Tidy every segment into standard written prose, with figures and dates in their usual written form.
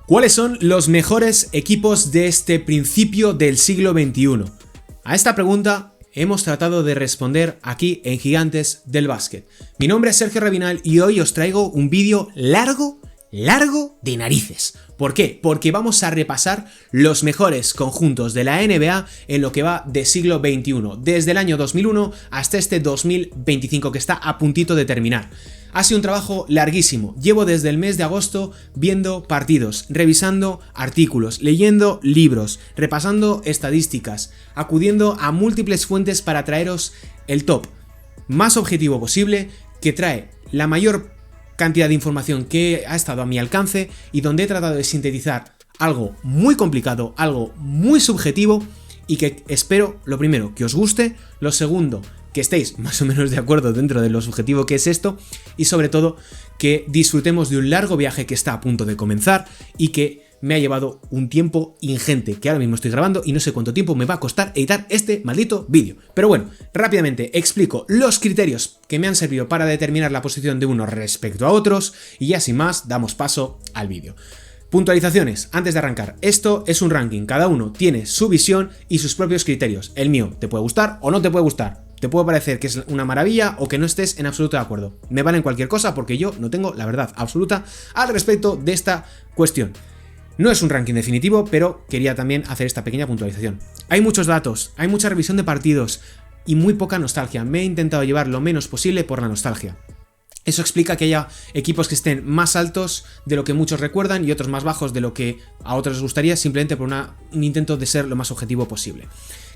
¿Cuáles son los mejores equipos de este principio del siglo XXI? A esta pregunta hemos tratado de responder aquí en Gigantes del Básquet. Mi nombre es Sergio Rabinal y hoy os traigo un vídeo largo de narices. ¿Por qué? Porque vamos a repasar los mejores conjuntos de la NBA en lo que va de siglo XXI, desde el año 2001 hasta este 2025 que está a puntito de terminar. Ha sido un trabajo larguísimo, llevo desde el mes de agosto viendo partidos, revisando artículos, leyendo libros, repasando estadísticas, acudiendo a múltiples fuentes para traeros el top más objetivo posible, que trae la mayor cantidad de información que ha estado a mi alcance y donde he tratado de sintetizar algo muy complicado, algo muy subjetivo y que espero, lo primero, que os guste, lo segundo, que estéis más o menos de acuerdo dentro de lo subjetivo que es esto y sobre todo que disfrutemos de un largo viaje que está a punto de comenzar y que me ha llevado un tiempo ingente, que ahora mismo estoy grabando y no sé cuánto tiempo me va a costar editar este maldito vídeo. Pero bueno, rápidamente explico los criterios que me han servido para determinar la posición de unos respecto a otros y ya sin más damos paso al vídeo. Puntualizaciones, antes de arrancar, esto es un ranking, cada uno tiene su visión y sus propios criterios. El mío te puede gustar o no te puede gustar. Te puede parecer que es una maravilla o que no estés en absoluto de acuerdo. Me valen cualquier cosa porque yo no tengo la verdad absoluta al respecto de esta cuestión. No es un ranking definitivo, pero quería también hacer esta pequeña puntualización. Hay muchos datos, hay mucha revisión de partidos y muy poca nostalgia. Me he intentado llevar lo menos posible por la nostalgia. Eso explica que haya equipos que estén más altos de lo que muchos recuerdan y otros más bajos de lo que a otros les gustaría, simplemente por un intento de ser lo más objetivo posible.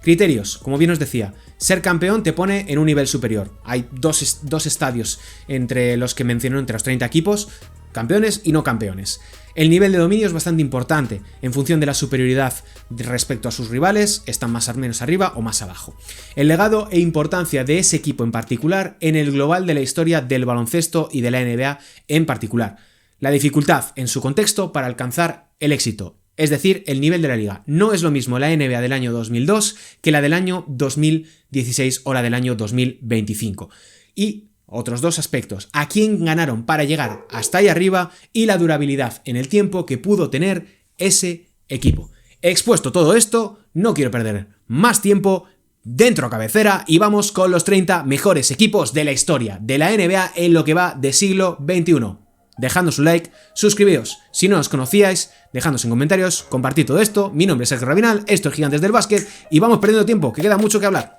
Criterios, como bien os decía, ser campeón te pone en un nivel superior. Hay dos estadios entre los que menciono, entre los 30 equipos, campeones y no campeones. El nivel de dominio es bastante importante, en función de la superioridad respecto a sus rivales, están más o menos arriba o más abajo. El legado e importancia de ese equipo en particular en el global de la historia del baloncesto y de la NBA en particular. La dificultad en su contexto para alcanzar el éxito, es decir, el nivel de la liga. No es lo mismo la NBA del año 2002 que la del año 2016 o la del año 2025. Y otros dos aspectos, a quién ganaron para llegar hasta ahí arriba y la durabilidad en el tiempo que pudo tener ese equipo. Expuesto todo esto, no quiero perder más tiempo, dentro cabecera y vamos con los 30 mejores equipos de la historia de la NBA en lo que va de siglo XXI. Dejando su like, suscribíos si no os conocíais, dejándonos en comentarios, compartid todo esto. Mi nombre es Sergio Rabinal, esto es Gigantes del Básquet y vamos perdiendo tiempo, que queda mucho que hablar.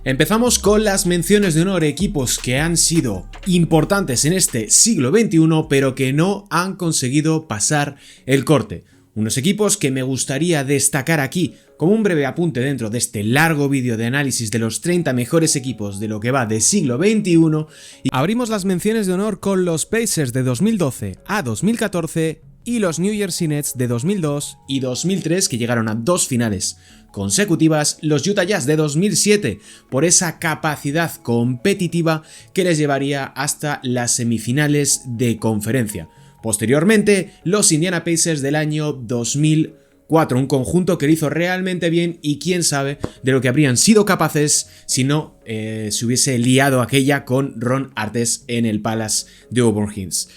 Empezamos con las menciones de honor, equipos que han sido importantes en este siglo XXI pero que no han conseguido pasar el corte. Unos equipos que me gustaría destacar aquí como un breve apunte dentro de este largo vídeo de análisis de los 30 mejores equipos de lo que va de siglo XXI. Y abrimos las menciones de honor con los Pacers de 2012 a 2014 y los New Jersey Nets de 2002 y 2003 que llegaron a 2 finales consecutivas, los Utah Jazz de 2007 por esa capacidad competitiva que les llevaría hasta las semifinales de conferencia. Posteriormente, los Indiana Pacers del año 2004, un conjunto que lo hizo realmente bien y quién sabe de lo que habrían sido capaces si no se hubiese liado aquella con Ron Artest en el Palace de Auburn Hills.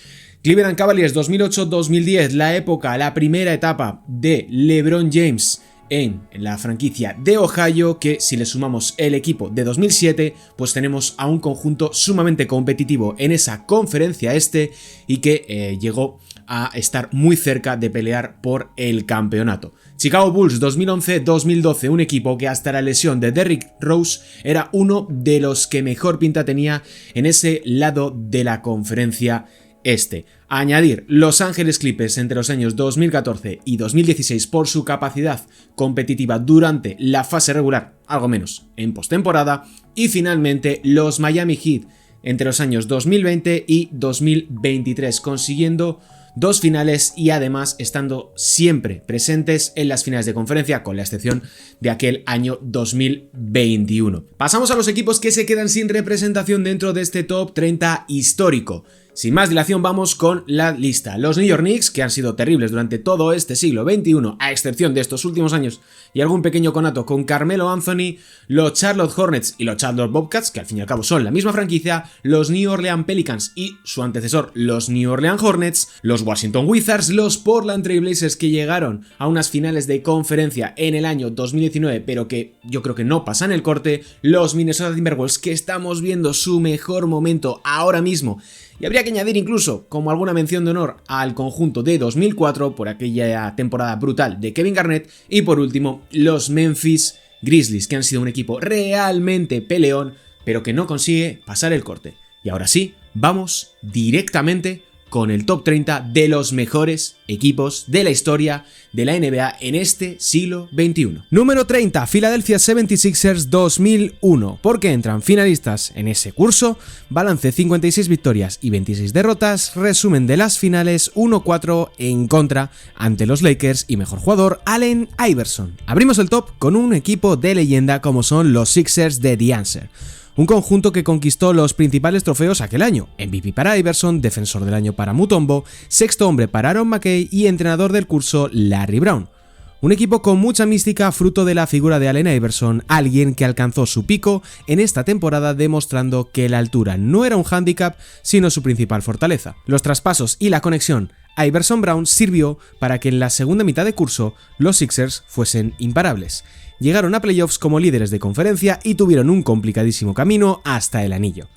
Cleveland Cavaliers 2008-2010, la primera etapa de LeBron James en la franquicia de Ohio, que si le sumamos el equipo de 2007, pues tenemos a un conjunto sumamente competitivo en esa conferencia este y que llegó a estar muy cerca de pelear por el campeonato. Chicago Bulls 2011-2012, un equipo que hasta la lesión de Derrick Rose era uno de los que mejor pinta tenía en ese lado de la conferencia este. A añadir Los Ángeles Clippers entre los años 2014 y 2016 por su capacidad competitiva durante la fase regular, algo menos en postemporada, y finalmente los Miami Heat entre los años 2020 y 2023 consiguiendo 2 finales y además estando siempre presentes en las finales de conferencia, con la excepción de aquel año 2021. Pasamos a los equipos que se quedan sin representación dentro de este top 30 histórico. Sin más dilación vamos con la lista. Los New York Knicks, que han sido terribles durante todo este siglo XXI, a excepción de estos últimos años y algún pequeño conato con Carmelo Anthony, los Charlotte Hornets y los Charlotte Bobcats, que al fin y al cabo son la misma franquicia, los New Orleans Pelicans y su antecesor, los New Orleans Hornets, los Washington Wizards, los Portland Trail Blazers, que llegaron a unas finales de conferencia en el año 2019, pero que yo creo que no pasan el corte, los Minnesota Timberwolves, que estamos viendo su mejor momento ahora mismo. Y habría que añadir incluso como alguna mención de honor al conjunto de 2004 por aquella temporada brutal de Kevin Garnett, y por último los Memphis Grizzlies, que han sido un equipo realmente peleón pero que no consigue pasar el corte. Y ahora sí, vamos directamente con el top 30 de los mejores equipos de la historia de la NBA en este siglo XXI. Número 30, Philadelphia 76ers 2001. ¿Por qué entran finalistas en ese curso? Balance 56 victorias y 26 derrotas, resumen de las finales 1-4 en contra ante los Lakers y mejor jugador Allen Iverson. Abrimos el top con un equipo de leyenda como son los Sixers de The Answer. Un conjunto que conquistó los principales trofeos aquel año: MVP para Iverson, defensor del año para Mutombo, sexto hombre para Aaron McKay y entrenador del curso Larry Brown. Un equipo con mucha mística fruto de la figura de Allen Iverson, alguien que alcanzó su pico en esta temporada demostrando que la altura no era un hándicap sino su principal fortaleza. Los traspasos y la conexión Iverson-Brown sirvió para que en la segunda mitad de curso los Sixers fuesen imparables. Llegaron a playoffs como líderes de conferencia y tuvieron un complicadísimo camino hasta el anillo.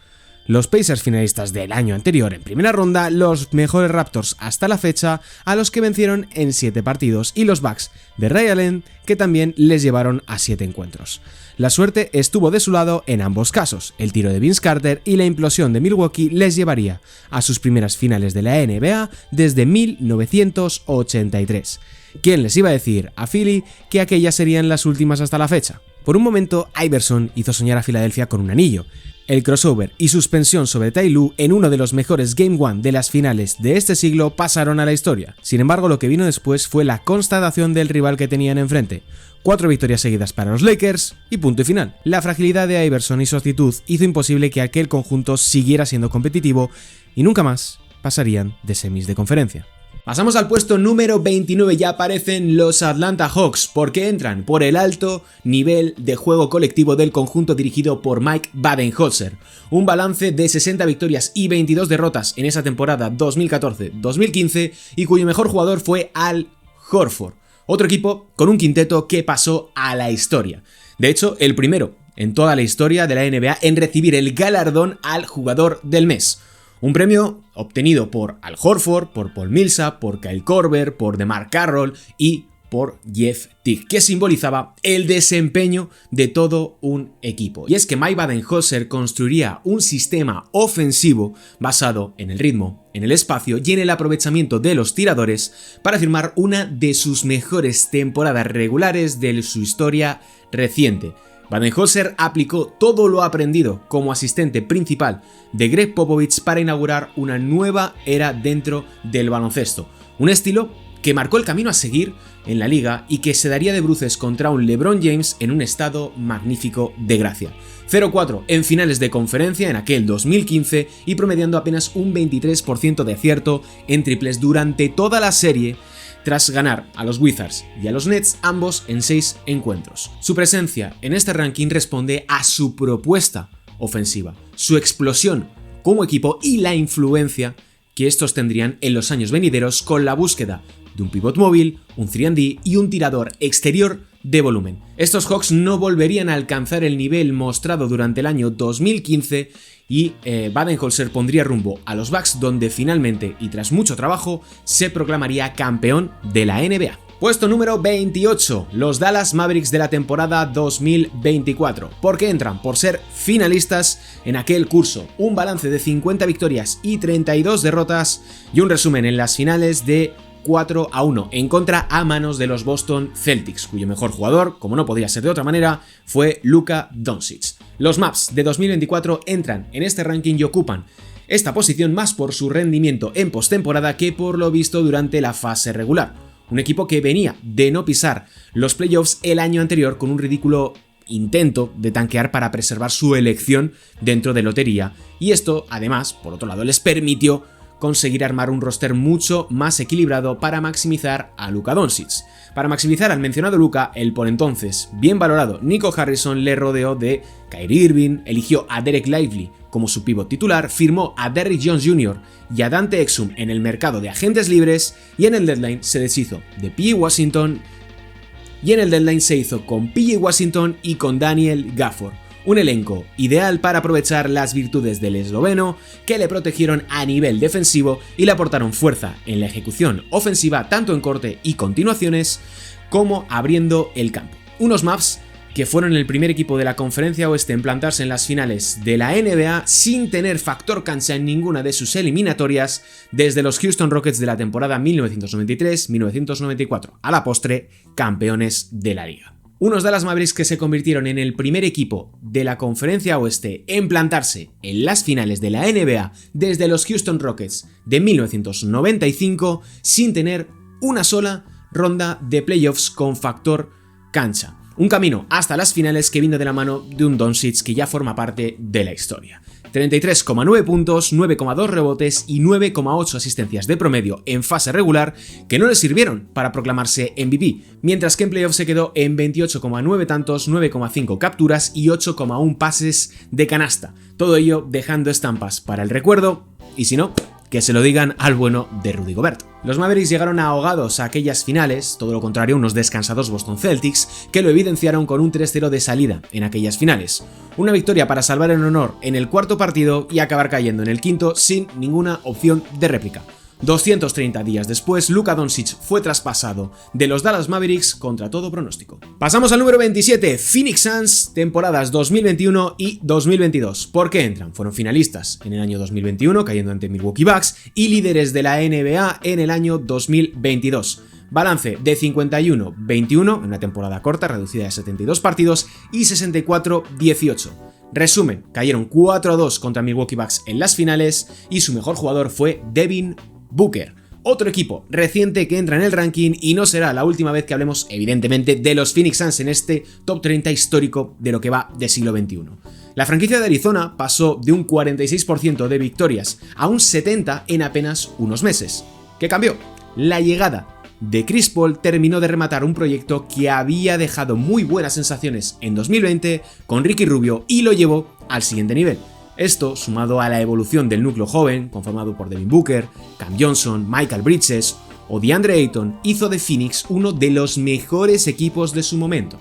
Los Pacers finalistas del año anterior en primera ronda, los mejores Raptors hasta la fecha, a los que vencieron en 7 partidos, y los Bucks de Ray Allen, que también les llevaron a 7 encuentros. La suerte estuvo de su lado en ambos casos. El tiro de Vince Carter y la implosión de Milwaukee les llevaría a sus primeras finales de la NBA desde 1983. ¿Quién les iba a decir a Philly que aquellas serían las últimas hasta la fecha? Por un momento, Iverson hizo soñar a Filadelfia con un anillo. El crossover y suspensión sobre Ty Lue en uno de los mejores Game 1 de las finales de este siglo pasaron a la historia. Sin embargo, lo que vino después fue la constatación del rival que tenían enfrente. 4 victorias seguidas para los Lakers y punto y final. La fragilidad de Iverson y su actitud hizo imposible que aquel conjunto siguiera siendo competitivo y nunca más pasarían de semis de conferencia. Pasamos al puesto número 29, ya aparecen los Atlanta Hawks. ¿Por qué entran? Por el alto nivel de juego colectivo del conjunto dirigido por Mike Budenholzer. Un balance de 60 victorias y 22 derrotas en esa temporada 2014-2015 y cuyo mejor jugador fue Al Horford. Otro equipo con un quinteto que pasó a la historia. De hecho, el primero en toda la historia de la NBA en recibir el galardón al jugador del mes. Un premio obtenido por Al Horford, por Paul Millsap, por Kyle Korver, por DeMar Carroll y por Jeff Teague, que simbolizaba el desempeño de todo un equipo. Y es que Mike Budenholzer construiría un sistema ofensivo basado en el ritmo, en el espacio y en el aprovechamiento de los tiradores para firmar una de sus mejores temporadas regulares de su historia reciente. Budenholzer aplicó todo lo aprendido como asistente principal de Greg Popovich para inaugurar una nueva era dentro del baloncesto. Un estilo que marcó el camino a seguir en la liga y que se daría de bruces contra un LeBron James en un estado magnífico de gracia. 0-4 en finales de conferencia en aquel 2015 y promediando apenas un 23% de acierto en triples durante toda la serie, tras ganar a los Wizards y a los Nets, ambos en 6 encuentros. Su presencia en este ranking responde a su propuesta ofensiva, su explosión como equipo y la influencia que estos tendrían en los años venideros con la búsqueda de un pivot móvil, un 3&D y un tirador exterior de volumen. Estos Hawks no volverían a alcanzar el nivel mostrado durante el año 2015 y Budenholzer pondría rumbo a los Bucks, donde finalmente y tras mucho trabajo se proclamaría campeón de la NBA. Puesto número 28, los Dallas Mavericks de la temporada 2024. ¿Por qué entran? Por ser finalistas en aquel curso. Un balance de 50 victorias y 32 derrotas y un resumen en las finales de 4-1 en contra a manos de los Boston Celtics, cuyo mejor jugador, como no podía ser de otra manera, fue Luka Doncic. Los Mavs de 2024 entran en este ranking y ocupan esta posición más por su rendimiento en postemporada que por lo visto durante la fase regular. Un equipo que venía de no pisar los playoffs el año anterior con un ridículo intento de tanquear para preservar su elección dentro de lotería, y esto además, por otro lado, les permitió conseguir armar un roster mucho más equilibrado para maximizar a Luka Doncic. Para maximizar al mencionado Luka, el por entonces bien valorado Nico Harrison le rodeó de Kyrie Irving, eligió a Derek Lively como su pívot titular, firmó a Derrick Jones Jr. y a Dante Exum en el mercado de agentes libres, y en el deadline se deshizo de P.J. Washington con P.J. Washington y con Daniel Gafford. Un elenco ideal para aprovechar las virtudes del esloveno, que le protegieron a nivel defensivo y le aportaron fuerza en la ejecución ofensiva tanto en corte y continuaciones como abriendo el campo. Unos Mavs que fueron el primer equipo de la Conferencia Oeste en plantarse en las finales de la NBA sin tener factor cancha en ninguna de sus eliminatorias desde los Houston Rockets de la temporada 1993-1994, a la postre campeones de la liga. Unos Dallas Mavericks que se convirtieron en el primer equipo de la Conferencia Oeste en plantarse en las finales de la NBA desde los Houston Rockets de 1995 sin tener una sola ronda de playoffs con factor cancha. Un camino hasta las finales que vino de la mano de un Doncic que ya forma parte de la historia. 33,9 puntos, 9,2 rebotes y 9,8 asistencias de promedio en fase regular que no le sirvieron para proclamarse MVP, mientras que en playoff se quedó en 28,9 tantos, 9,5 capturas y 8,1 pases de canasta. Todo ello dejando estampas para el recuerdo, y si no, que se lo digan al bueno de Rudy Gobert. Los Mavericks llegaron ahogados a aquellas finales, todo lo contrario unos descansados Boston Celtics, que lo evidenciaron con un 3-0 de salida en aquellas finales. Una victoria para salvar el honor en el cuarto partido y acabar cayendo en el quinto sin ninguna opción de réplica. 230 días después, Luka Doncic fue traspasado de los Dallas Mavericks contra todo pronóstico. Pasamos al número 27, Phoenix Suns, temporadas 2021 y 2022. ¿Por qué entran? Fueron finalistas en el año 2021, cayendo ante Milwaukee Bucks, y líderes de la NBA en el año 2022. Balance de 51-21 en una temporada corta, reducida a 72 partidos, y 64-18. Resumen, cayeron 4-2 contra Milwaukee Bucks en las finales y su mejor jugador fue Devin Booker. Otro equipo reciente que entra en el ranking, y no será la última vez que hablemos evidentemente de los Phoenix Suns en este top 30 histórico de lo que va de siglo XXI. La franquicia de Arizona pasó de un 46% de victorias a un 70% en apenas unos meses. ¿Qué cambió? La llegada de Chris Paul terminó de rematar un proyecto que había dejado muy buenas sensaciones en 2020 con Ricky Rubio y lo llevó al siguiente nivel. Esto, sumado a la evolución del núcleo joven, conformado por Devin Booker, Cam Johnson, Michael Bridges o DeAndre Ayton, hizo de Phoenix uno de los mejores equipos de su momento.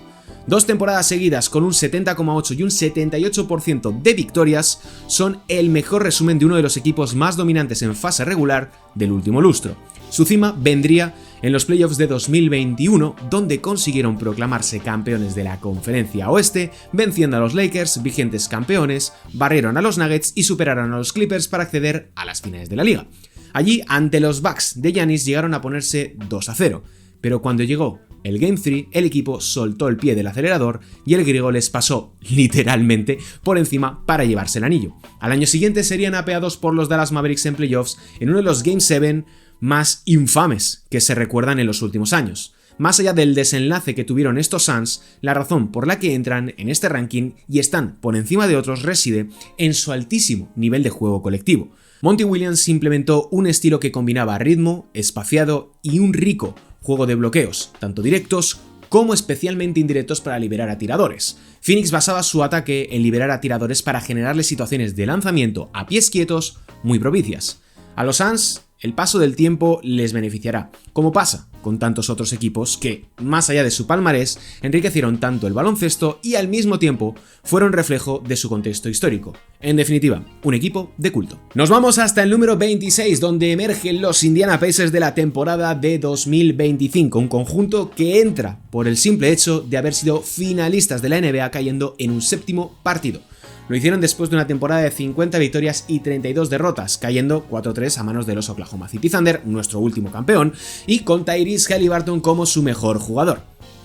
2 temporadas seguidas con un 70,8 y un 78% de victorias son el mejor resumen de uno de los equipos más dominantes en fase regular del último lustro. Su cima vendría en los playoffs de 2021, donde consiguieron proclamarse campeones de la Conferencia Oeste, venciendo a los Lakers, vigentes campeones, barrieron a los Nuggets y superaron a los Clippers para acceder a las finales de la liga. Allí, ante los Bucks de Giannis, llegaron a ponerse 2-0, pero cuando llegó el Game 3, el equipo soltó el pie del acelerador y el griego les pasó, literalmente, por encima para llevarse el anillo. Al año siguiente serían apeados por los Dallas Mavericks en playoffs en uno de los Game 7 más infames que se recuerdan en los últimos años. Más allá del desenlace que tuvieron estos Suns, la razón por la que entran en este ranking y están por encima de otros reside en su altísimo nivel de juego colectivo. Monty Williams implementó un estilo que combinaba ritmo, espaciado y un rico juego de bloqueos, tanto directos como especialmente indirectos para liberar a tiradores. Phoenix basaba su ataque en liberar a tiradores para generarles situaciones de lanzamiento a pies quietos muy propicias. A los Suns, el paso del tiempo les beneficiará, como pasa con tantos otros equipos que, más allá de su palmarés, enriquecieron tanto el baloncesto y al mismo tiempo fueron reflejo de su contexto histórico. En definitiva, un equipo de culto. Nos vamos hasta el número 26, donde emergen los Indiana Pacers de la temporada de 2025, un conjunto que entra por el simple hecho de haber sido finalistas de la NBA cayendo en un séptimo partido. Lo hicieron después de una temporada de 50 victorias y 32 derrotas, cayendo 4-3 a manos de los Oklahoma City Thunder, nuestro último campeón, y con Tyrese Haliburton como su mejor jugador.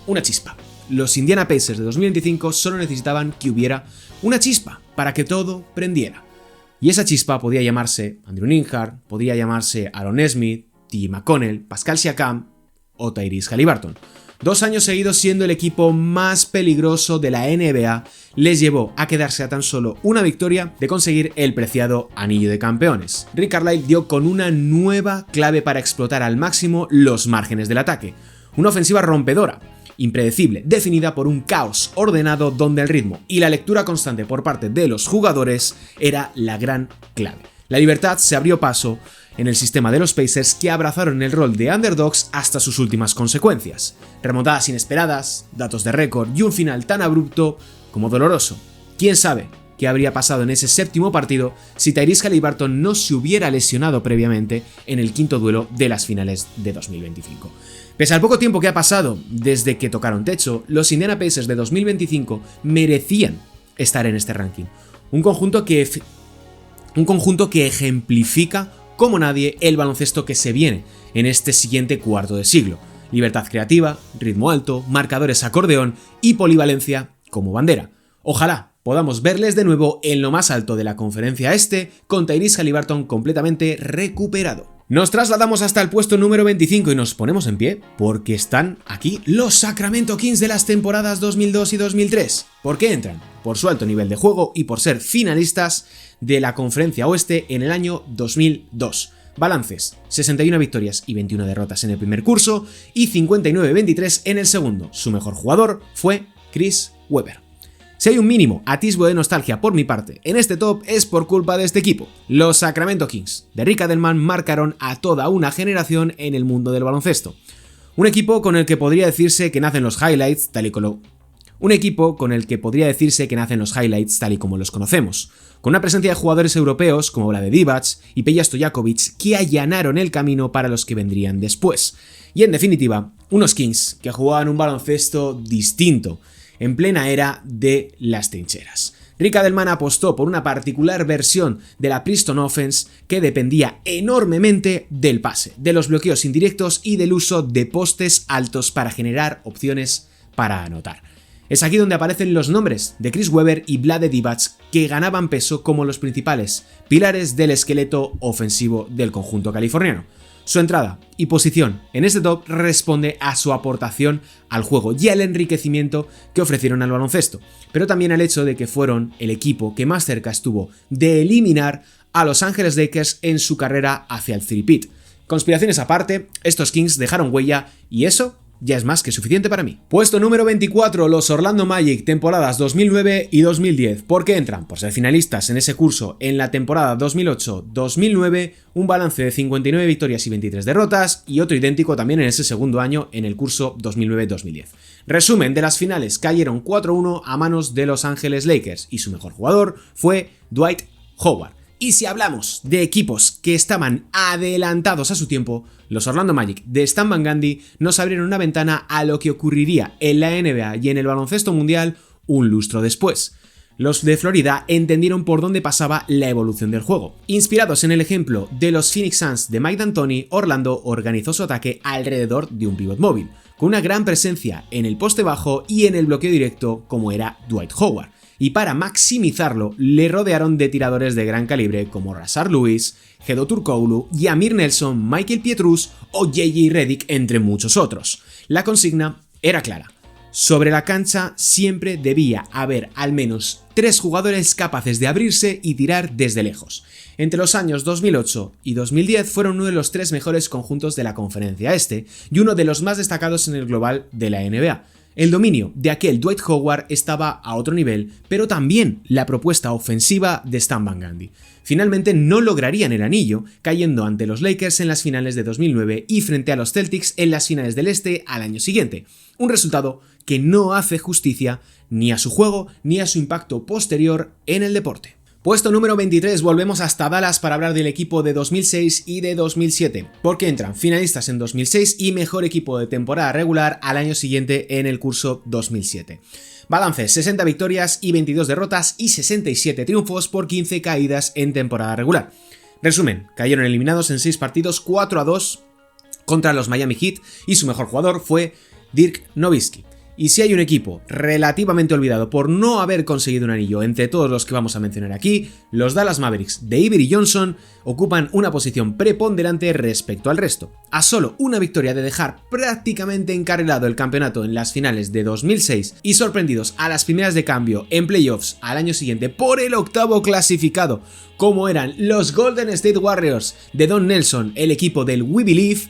Una chispa. Los Indiana Pacers de 2025 solo necesitaban que hubiera una chispa para que todo prendiera. Y esa chispa podía llamarse Andrew Nembhard, podía llamarse Aaron Nesmith, T.J. McConnell, Pascal Siakam o Tyrese Haliburton. 2 años seguidos siendo el equipo más peligroso de la NBA, les llevó a quedarse a tan solo una victoria de conseguir el preciado anillo de campeones. Rick Carlisle dio con una nueva clave para explotar al máximo los márgenes del ataque, una ofensiva rompedora, impredecible, definida por un caos ordenado donde el ritmo y la lectura constante por parte de los jugadores era la gran clave. La libertad se abrió paso en el sistema de los Pacers, que abrazaron el rol de underdogs hasta sus últimas consecuencias. Remontadas inesperadas, datos de récord y un final tan abrupto como doloroso. ¿Quién sabe qué habría pasado en ese séptimo partido si Tyrese Haliburton no se hubiera lesionado previamente en el quinto duelo de las finales de 2025? Pese al poco tiempo que ha pasado desde que tocaron techo, los Indiana Pacers de 2025 merecían estar en este ranking. Un conjunto que ejemplifica como nadie el baloncesto que se viene en este siguiente cuarto de siglo. Libertad creativa, ritmo alto, marcadores acordeón y polivalencia como bandera. Ojalá podamos verles de nuevo en lo más alto de la conferencia este, con Tyrese Haliburton completamente recuperado. Nos trasladamos hasta el puesto número 25 y nos ponemos en pie porque están aquí los Sacramento Kings de las temporadas 2002 y 2003. ¿Por qué entran? Por su alto nivel de juego y por ser finalistas de la conferencia oeste en el año 2002. Balances: 61 victorias y 21 derrotas en el primer curso y 59-23 en el segundo. Su mejor jugador fue Chris Webber. Si hay un mínimo atisbo de nostalgia por mi parte en este top, es por culpa de este equipo. Los Sacramento Kings de Rick Adelman marcaron a toda una generación en el mundo del baloncesto. Un equipo con el que podría decirse que nacen los highlights tal y como los conocemos, con una presencia de jugadores europeos como Vlade Divac y Peja Stojakovic que allanaron el camino para los que vendrían después. Y en definitiva, unos Kings que jugaban un baloncesto distinto, en plena era de las trincheras. Rick Adelman apostó por una particular versión de la Princeton Offense que dependía enormemente del pase, de los bloqueos indirectos y del uso de postes altos para generar opciones para anotar. Es aquí donde aparecen los nombres de Chris Webber y Vlade Divac, que ganaban peso como los principales pilares del esqueleto ofensivo del conjunto californiano. Su entrada y posición en este top responde a su aportación al juego y al enriquecimiento que ofrecieron al baloncesto, pero también al hecho de que fueron el equipo que más cerca estuvo de eliminar a Los Ángeles Lakers en su carrera hacia el three-peat. Conspiraciones aparte, estos Kings dejaron huella y eso ya es más que suficiente para mí. Puesto número 24, los Orlando Magic, temporadas 2009 y 2010. ¿Por qué entran? Por ser finalistas en ese curso en la temporada 2008-2009, un balance de 59 victorias y 23 derrotas, y otro idéntico también en ese segundo año en el curso 2009-2010. Resumen de las finales: cayeron 4-1 a manos de Los Ángeles Lakers y su mejor jugador fue Dwight Howard. Y si hablamos de equipos que estaban adelantados a su tiempo, los Orlando Magic de Stan Van Gundy nos abrieron una ventana a lo que ocurriría en la NBA y en el baloncesto mundial un lustro después. Los de Florida entendieron por dónde pasaba la evolución del juego. Inspirados en el ejemplo de los Phoenix Suns de Mike D'Antoni, Orlando organizó su ataque alrededor de un pivot móvil, con una gran presencia en el poste bajo y en el bloqueo directo como era Dwight Howard. Y para maximizarlo, le rodearon de tiradores de gran calibre como Rashard Lewis, Hedo Turkoglu, Jameer Nelson, Michael Pietrus o J.J. Redick, entre muchos otros. La consigna era clara: sobre la cancha siempre debía haber al menos 3 jugadores capaces de abrirse y tirar desde lejos. Entre los años 2008 y 2010 fueron uno de los 3 mejores conjuntos de la conferencia este y uno de los más destacados en el global de la NBA. El dominio de aquel Dwight Howard estaba a otro nivel, pero también la propuesta ofensiva de Stan Van Gundy. Finalmente no lograrían el anillo, cayendo ante los Lakers en las finales de 2009 y frente a los Celtics en las finales del Este al año siguiente. Un resultado que no hace justicia ni a su juego ni a su impacto posterior en el deporte. Puesto número 23, volvemos hasta Dallas para hablar del equipo de 2006 y de 2007, porque entran finalistas en 2006 y mejor equipo de temporada regular al año siguiente en el curso 2007. Balance: 60 victorias y 22 derrotas y 67 triunfos por 15 caídas en temporada regular. Resumen: cayeron eliminados en 6 partidos 4-2 contra los Miami Heat y su mejor jugador fue Dirk Nowitzki. Y si hay un equipo relativamente olvidado por no haber conseguido un anillo entre todos los que vamos a mencionar aquí, los Dallas Mavericks de Avery Johnson ocupan una posición preponderante respecto al resto. A solo una victoria de dejar prácticamente encarrilado el campeonato en las finales de 2006 y sorprendidos a las primeras de cambio en playoffs al año siguiente por el octavo clasificado, como eran los Golden State Warriors de Don Nelson, el equipo del We Believe,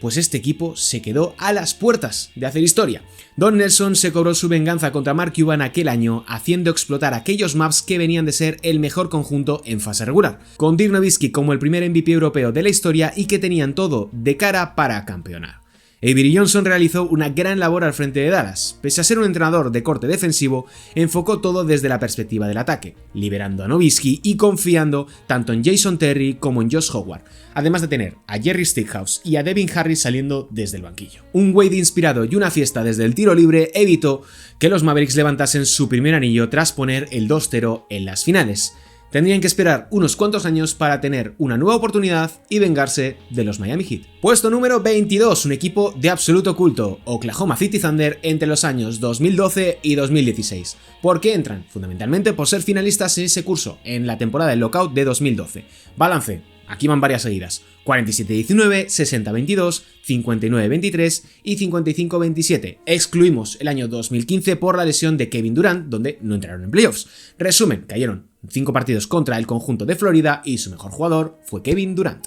pues este equipo se quedó a las puertas de hacer historia. Don Nelson se cobró su venganza contra Mark Cuban aquel año, haciendo explotar aquellos Mavs que venían de ser el mejor conjunto en fase regular, con Dirk Nowitzki como el primer MVP europeo de la historia y que tenían todo de cara para campeonar. Avery Johnson realizó una gran labor al frente de Dallas. Pese a ser un entrenador de corte defensivo, enfocó todo desde la perspectiva del ataque, liberando a Nowitzki y confiando tanto en Jason Terry como en Josh Howard, además de tener a Jerry Stackhouse y a Devin Harris saliendo desde el banquillo. Un Wade inspirado y una fiesta desde el tiro libre evitó que los Mavericks levantasen su primer anillo tras poner el 2-0 en las finales. Tendrían que esperar unos cuantos años para tener una nueva oportunidad y vengarse de los Miami Heat. Puesto número 22, un equipo de absoluto culto, Oklahoma City Thunder entre los años 2012 y 2016. ¿Por qué entran? Fundamentalmente por ser finalistas en ese curso, en la temporada del lockout de 2012. Balance, aquí van varias seguidas: 47-19, 60-22, 59-23 y 55-27. Excluimos el año 2015 por la lesión de Kevin Durant, donde no entraron en playoffs. Resumen, cayeron 5 partidos contra el conjunto de Florida y su mejor jugador fue Kevin Durant.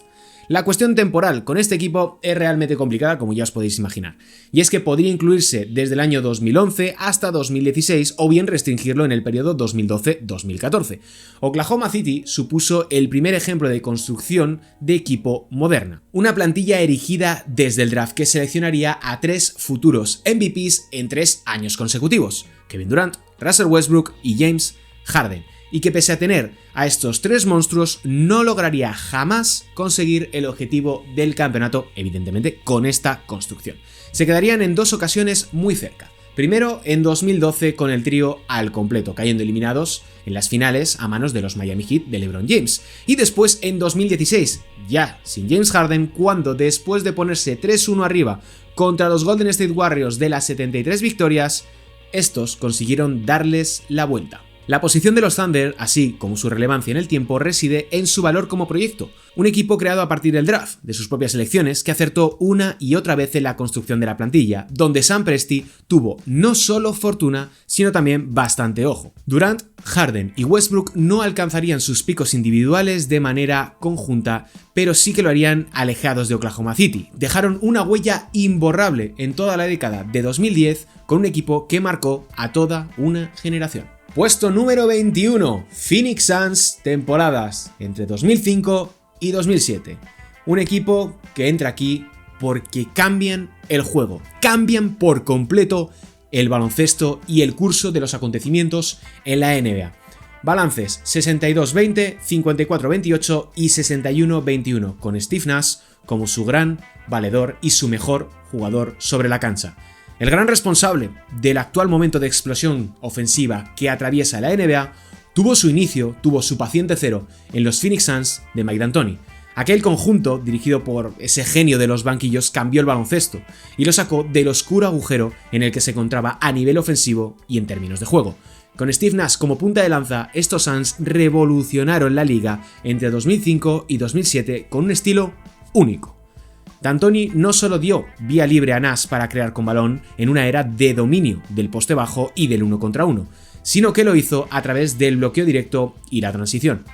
La cuestión temporal con este equipo es realmente complicada, como ya os podéis imaginar, y es que podría incluirse desde el año 2011 hasta 2016 o bien restringirlo en el periodo 2012-2014. Oklahoma City supuso el primer ejemplo de construcción de equipo moderna, una plantilla erigida desde el draft que seleccionaría a 3 futuros MVPs en 3 años consecutivos: Kevin Durant, Russell Westbrook y James Harden, y que pese a tener a estos 3 monstruos no lograría jamás conseguir el objetivo del campeonato, evidentemente con esta construcción. Se quedarían en 2 ocasiones muy cerca. Primero en 2012 con el trío al completo, cayendo eliminados en las finales a manos de los Miami Heat de LeBron James. Y después en 2016, ya sin James Harden, cuando después de ponerse 3-1 arriba contra los Golden State Warriors de las 73 victorias, estos consiguieron darles la vuelta. La posición de los Thunder, así como su relevancia en el tiempo, reside en su valor como proyecto, un equipo creado a partir del draft, de sus propias elecciones, que acertó una y otra vez en la construcción de la plantilla, donde Sam Presti tuvo no solo fortuna, sino también bastante ojo. Durant, Harden y Westbrook no alcanzarían sus picos individuales de manera conjunta, pero sí que lo harían alejados de Oklahoma City. Dejaron una huella imborrable en toda la década de 2010 con un equipo que marcó a toda una generación. Puesto número 21, Phoenix Suns, temporadas entre 2005 y 2007. Un equipo que entra aquí porque cambian el juego, cambian por completo el baloncesto y el curso de los acontecimientos en la NBA. Balances 62-20, 54-28 y 61-21, con Steve Nash como su gran valedor y su mejor jugador sobre la cancha. El gran responsable del actual momento de explosión ofensiva que atraviesa la NBA tuvo su inicio, tuvo su paciente cero en los Phoenix Suns de Mike D'Antoni. Aquel conjunto, dirigido por ese genio de los banquillos, cambió el baloncesto y lo sacó del oscuro agujero en el que se encontraba a nivel ofensivo y en términos de juego. Con Steve Nash como punta de lanza, estos Suns revolucionaron la liga entre 2005 y 2007 con un estilo único. D'Antoni no solo dio vía libre a Nash para crear con balón en una era de dominio del poste bajo y del 1 contra 1, sino que lo hizo a través del bloqueo directo y la transición.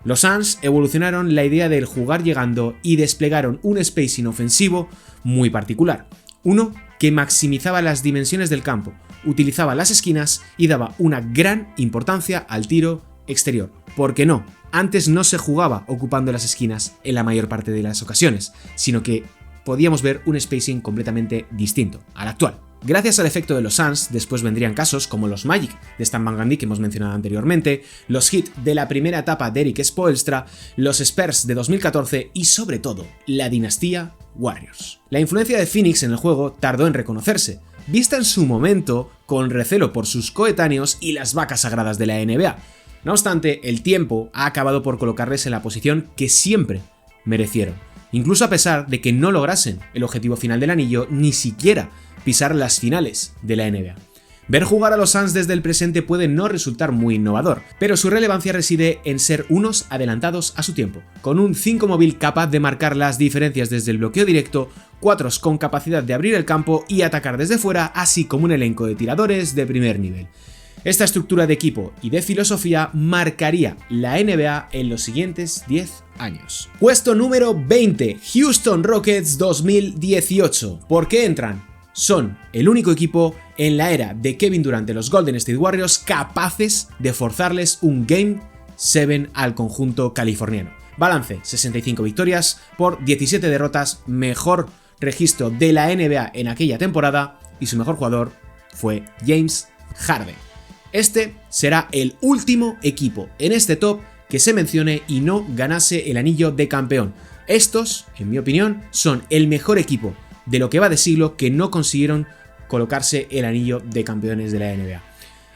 Los Suns evolucionaron la idea del jugar llegando y desplegaron un spacing ofensivo muy particular. Uno que maximizaba las dimensiones del campo, utilizaba las esquinas y daba una gran importancia al tiro exterior. ¿Por qué no? Antes no se jugaba ocupando las esquinas en la mayor parte de las ocasiones, sino que podíamos ver un spacing completamente distinto al actual. Gracias al efecto de los Suns, después vendrían casos como los Magic de Stan Van Gundy que hemos mencionado anteriormente, los Heat de la primera etapa de Erik Spoelstra, los Spurs de 2014 y sobre todo, la dinastía Warriors. La influencia de Phoenix en el juego tardó en reconocerse, vista en su momento con recelo por sus coetáneos y las vacas sagradas de la NBA. No obstante, el tiempo ha acabado por colocarles en la posición que siempre merecieron, incluso a pesar de que no lograsen el objetivo final del anillo, ni siquiera pisar las finales de la NBA. Ver jugar a los Suns desde el presente puede no resultar muy innovador, pero su relevancia reside en ser unos adelantados a su tiempo, con un 5 móvil capaz de marcar las diferencias desde el bloqueo directo, 4 con capacidad de abrir el campo y atacar desde fuera, así como un elenco de tiradores de primer nivel. Esta estructura de equipo y de filosofía marcaría la NBA en los siguientes 10 años. Puesto número 20, Houston Rockets 2018. ¿Por qué entran? Son el único equipo en la era de Kevin Durant de los Golden State Warriors capaces de forzarles un Game 7 al conjunto californiano. Balance: 65 victorias por 17 derrotas, mejor registro de la NBA en aquella temporada, y su mejor jugador fue James Harden. Este será el último equipo en este top que se mencione y no ganase el anillo de campeón. Estos, en mi opinión, son el mejor equipo de lo que va de siglo que no consiguieron colocarse el anillo de campeones de la NBA.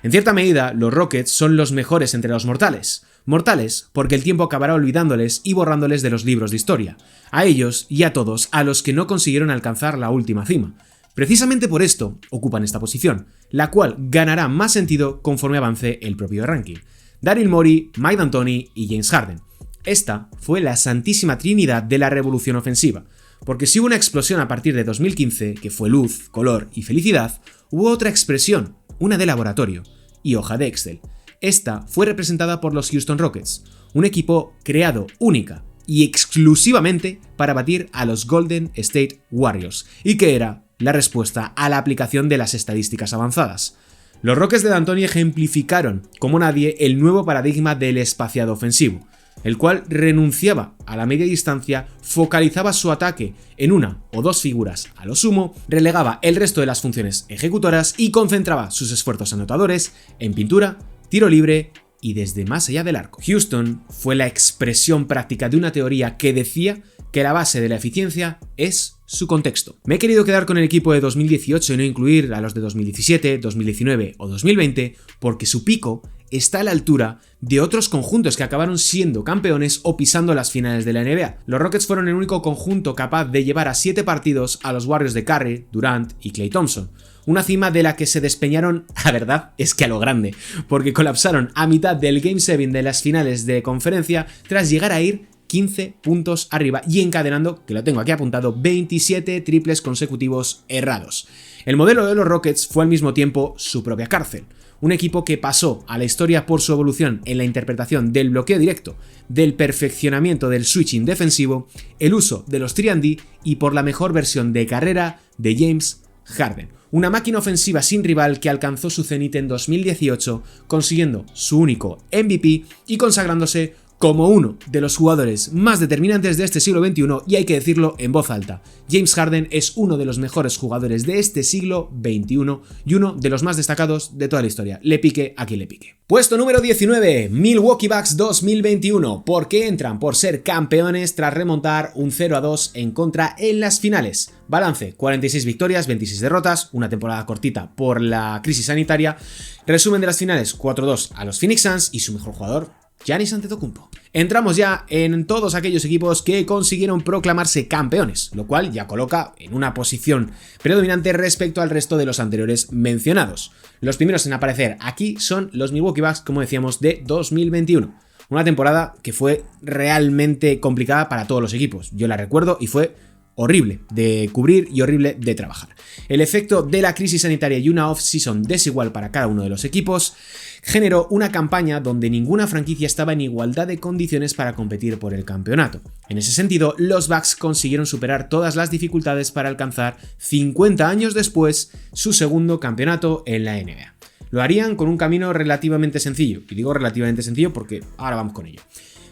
En cierta medida, los Rockets son los mejores entre los mortales. Mortales porque el tiempo acabará olvidándoles y borrándoles de los libros de historia. A ellos y a todos a los que no consiguieron alcanzar la última cima. Precisamente por esto ocupan esta posición, la cual ganará más sentido conforme avance el propio ranking. Daryl Morey, Mike D'Antoni y James Harden. Esta fue la santísima trinidad de la revolución ofensiva. Porque si hubo una explosión a partir de 2015, que fue luz, color y felicidad, hubo otra expresión, una de laboratorio y hoja de Excel. Esta fue representada por los Houston Rockets, un equipo creado única y exclusivamente para batir a los Golden State Warriors, y que era la respuesta a la aplicación de las estadísticas avanzadas. Los Rockets de D'Antoni ejemplificaron como nadie el nuevo paradigma del espaciado ofensivo, el cual renunciaba a la media distancia, focalizaba su ataque en una o dos figuras a lo sumo, relegaba el resto de las funciones ejecutoras y concentraba sus esfuerzos anotadores en pintura, tiro libre y desde más allá del arco. Houston fue la expresión práctica de una teoría que decía que la base de la eficiencia es su contexto. Me he querido quedar con el equipo de 2018 y no incluir a los de 2017, 2019 o 2020 porque su pico está a la altura de otros conjuntos que acabaron siendo campeones o pisando las finales de la NBA. Los Rockets fueron el único conjunto capaz de llevar a 7 partidos a los Warriors de Curry, Durant y Klay Thompson. Una cima de la que se despeñaron, la verdad, es que a lo grande, porque colapsaron a mitad del Game 7 de las finales de conferencia tras llegar a ir 15 puntos arriba y encadenando, que lo tengo aquí apuntado, 27 triples consecutivos errados. El modelo de los Rockets fue al mismo tiempo su propia cárcel. Un equipo que pasó a la historia por su evolución en la interpretación del bloqueo directo, del perfeccionamiento del switching defensivo, el uso de los 3&D y por la mejor versión de carrera de James Harden. Una máquina ofensiva sin rival que alcanzó su cenit en 2018, consiguiendo su único MVP y consagrándose como uno de los jugadores más determinantes de este siglo XXI, y hay que decirlo en voz alta. James Harden es uno de los mejores jugadores de este siglo XXI y uno de los más destacados de toda la historia. Le pique a quien le pique. Puesto número 19, Milwaukee Bucks 2021. ¿Por qué entran? Por ser campeones tras remontar un 0-2 en contra en las finales. Balance: 46 victorias, 26 derrotas, una temporada cortita por la crisis sanitaria. Resumen de las finales: 4-2 a los Phoenix Suns y su mejor jugador, Giannis Antetokounmpo. Entramos ya en todos aquellos equipos que consiguieron proclamarse campeones, lo cual ya coloca en una posición predominante respecto al resto de los anteriores mencionados. Los primeros en aparecer aquí son los Milwaukee Bucks, como decíamos, de 2021. Una temporada que fue realmente complicada para todos los equipos. Yo la recuerdo y fue horrible de cubrir y horrible de trabajar. El efecto de la crisis sanitaria y una off-season desigual para cada uno de los equipos generó una campaña donde ninguna franquicia estaba en igualdad de condiciones para competir por el campeonato. En ese sentido, los Bucks consiguieron superar todas las dificultades para alcanzar 50 años después su segundo campeonato en la NBA. Lo harían con un camino relativamente sencillo, y digo relativamente sencillo porque ahora vamos con ello.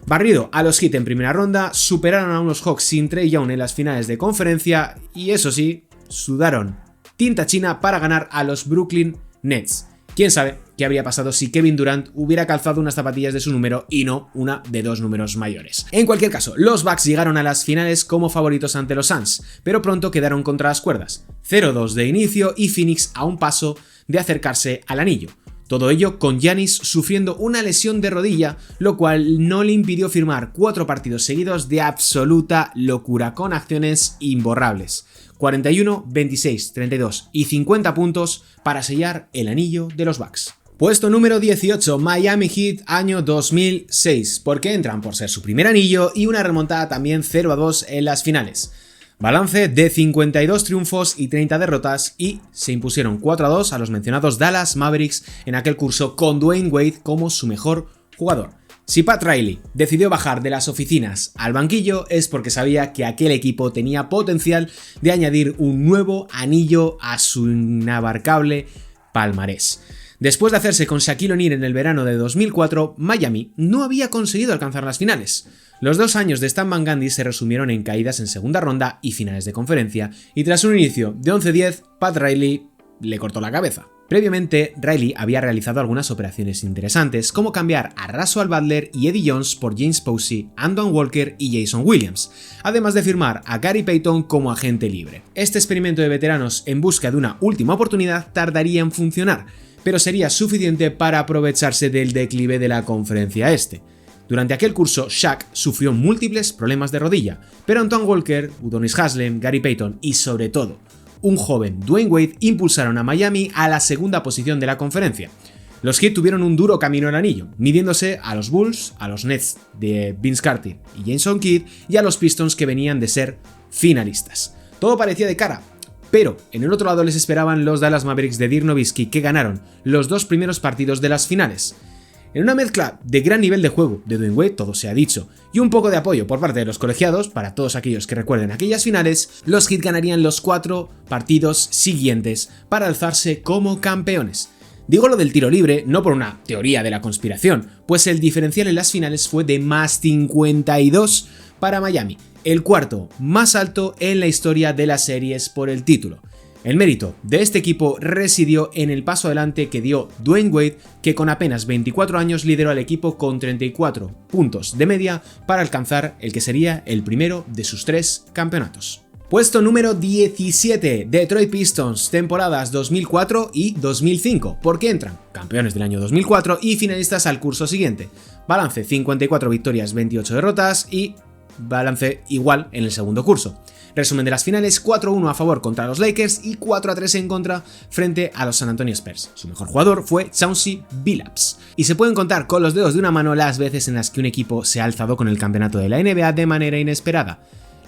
Barrido a los Heat en primera ronda, superaron a unos Hawks sin Trae Young en las finales de conferencia y, eso sí, sudaron tinta china para ganar a los Brooklyn Nets. ¿Quién sabe qué habría pasado si Kevin Durant hubiera calzado unas zapatillas de su número y no una de 2 números mayores? En cualquier caso, los Bucks llegaron a las finales como favoritos ante los Suns, pero pronto quedaron contra las cuerdas. 0-2 de inicio y Phoenix a un paso de acercarse al anillo. Todo ello con Giannis sufriendo una lesión de rodilla, lo cual no le impidió firmar 4 partidos seguidos de absoluta locura, con acciones imborrables. 41, 26, 32 y 50 puntos para sellar el anillo de los Bucks. Puesto número 18, Miami Heat, año 2006. ¿Por qué entran? Por ser su primer anillo y una remontada también 0-2 en las finales. Balance de 52 triunfos y 30 derrotas y se impusieron 4-2 a los mencionados Dallas Mavericks en aquel curso con Dwayne Wade como su mejor jugador. Si Pat Riley decidió bajar de las oficinas al banquillo es porque sabía que aquel equipo tenía potencial de añadir un nuevo anillo a su inabarcable palmarés. Después de hacerse con Shaquille O'Neal en el verano de 2004, Miami no había conseguido alcanzar las finales. Los 2 años de Stan Van Gundy se resumieron en caídas en segunda ronda y finales de conferencia, y tras un inicio de 11-10, Pat Riley le cortó la cabeza. Previamente, Riley había realizado algunas operaciones interesantes, como cambiar a Russell Butler y Eddie Jones por James Posey, Andon Walker y Jason Williams, además de firmar a Gary Payton como agente libre. Este experimento de veteranos en busca de una última oportunidad tardaría en funcionar, pero sería suficiente para aprovecharse del declive de la conferencia este. Durante aquel curso, Shaq sufrió múltiples problemas de rodilla, pero Antoine Walker, Udonis Haslem, Gary Payton y sobre todo, un joven Dwayne Wade impulsaron a Miami a la segunda posición de la conferencia. Los Heat tuvieron un duro camino al anillo, midiéndose a los Bulls, a los Nets de Vince Carter y Jason Kidd y a los Pistons que venían de ser finalistas. Todo parecía de cara, pero en el otro lado les esperaban los Dallas Mavericks de Dirk Nowitzki, que ganaron los 2 primeros partidos de las finales. En una mezcla de gran nivel de juego de Dwayne Wade, todo se ha dicho, y un poco de apoyo por parte de los colegiados, para todos aquellos que recuerden aquellas finales, los Heat ganarían los 4 partidos siguientes para alzarse como campeones. Digo lo del tiro libre no por una teoría de la conspiración, pues el diferencial en las finales fue de más 52 para Miami, el cuarto más alto en la historia de las series por el título. El mérito de este equipo residió en el paso adelante que dio Dwayne Wade, que con apenas 24 años lideró al equipo con 34 puntos de media para alcanzar el que sería el primero de sus 3 campeonatos. Puesto número 17, Detroit Pistons, temporadas 2004 y 2005. ¿Por qué entran? Campeones del año 2004 y finalistas al curso siguiente. Balance 54 victorias, 28 derrotas y balance igual en el segundo curso. Resumen de las finales: 4-1 a favor contra los Lakers y 4-3 en contra frente a los San Antonio Spurs. Su mejor jugador fue Chauncey Billups. Y se pueden contar con los dedos de una mano las veces en las que un equipo se ha alzado con el campeonato de la NBA de manera inesperada.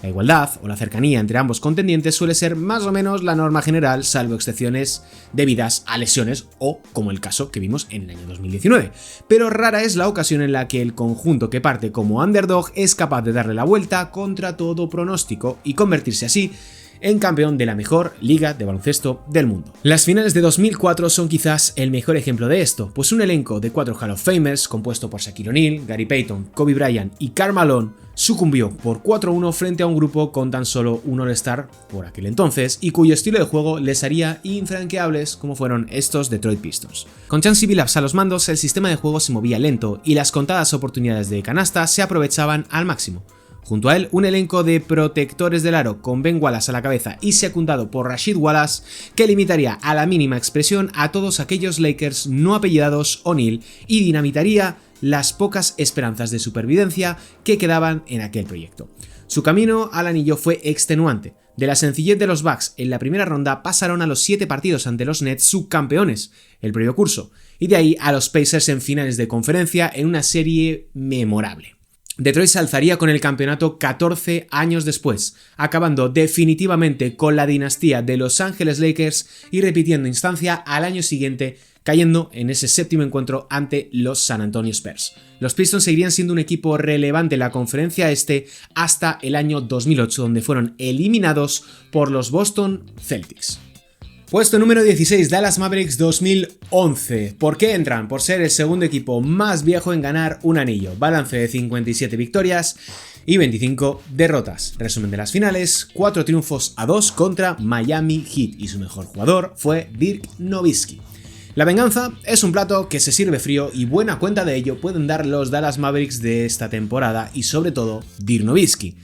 La igualdad o la cercanía entre ambos contendientes suele ser más o menos la norma general, salvo excepciones debidas a lesiones o como el caso que vimos en el año 2019. Pero rara es la ocasión en la que el conjunto que parte como underdog es capaz de darle la vuelta contra todo pronóstico y convertirse así en campeón de la mejor liga de baloncesto del mundo. Las finales de 2004 son quizás el mejor ejemplo de esto, pues un elenco de 4 Hall of Famers compuesto por Shaquille O'Neal, Gary Payton, Kobe Bryant y Karl Malone sucumbió por 4-1 frente a un grupo con tan solo un All-Star por aquel entonces y cuyo estilo de juego les haría infranqueables, como fueron estos Detroit Pistons. Con Chauncey Billups a los mandos, el sistema de juego se movía lento y las contadas oportunidades de canasta se aprovechaban al máximo. Junto a él, un elenco de protectores del aro con Ben Wallace a la cabeza y secundado por Rasheed Wallace, que limitaría a la mínima expresión a todos aquellos Lakers no apellidados O'Neal y dinamitaría las pocas esperanzas de supervivencia que quedaban en aquel proyecto. Su camino al anillo fue extenuante. De la sencillez de los Bucks en la primera ronda pasaron a los 7 partidos ante los Nets subcampeones el previo curso, y de ahí a los Pacers en finales de conferencia en una serie memorable. Detroit se alzaría con el campeonato 14 años después, acabando definitivamente con la dinastía de Los Ángeles Lakers y repitiendo instancia al año siguiente, cayendo en ese 7º encuentro ante los San Antonio Spurs. Los Pistons seguirían siendo un equipo relevante en la conferencia este hasta el año 2008, donde fueron eliminados por los Boston Celtics. Puesto número 16, Dallas Mavericks 2011. ¿Por qué entran? Por ser el segundo equipo más viejo en ganar un anillo. Balance de 57 victorias y 25 derrotas. Resumen de las finales: 4 triunfos a 2 contra Miami Heat y su mejor jugador fue Dirk Nowitzki. La venganza es un plato que se sirve frío y buena cuenta de ello pueden dar los Dallas Mavericks de esta temporada y sobre todo Dirk Nowitzki.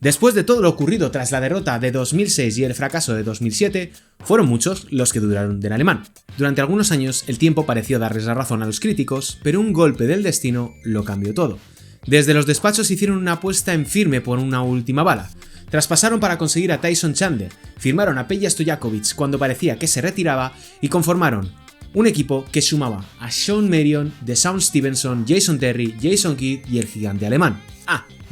Después de todo lo ocurrido tras la derrota de 2006 y el fracaso de 2007, fueron muchos los que dudaron del alemán. Durante algunos años el tiempo pareció darles la razón a los críticos, pero un golpe del destino lo cambió todo. Desde los despachos hicieron una apuesta en firme por una última bala. Traspasaron para conseguir a Tyson Chandler, firmaron a Peja Stojakovic cuando parecía que se retiraba y conformaron un equipo que sumaba a Shawn Marion, Deshaun Stevenson, Jason Terry, Jason Kidd y el gigante alemán.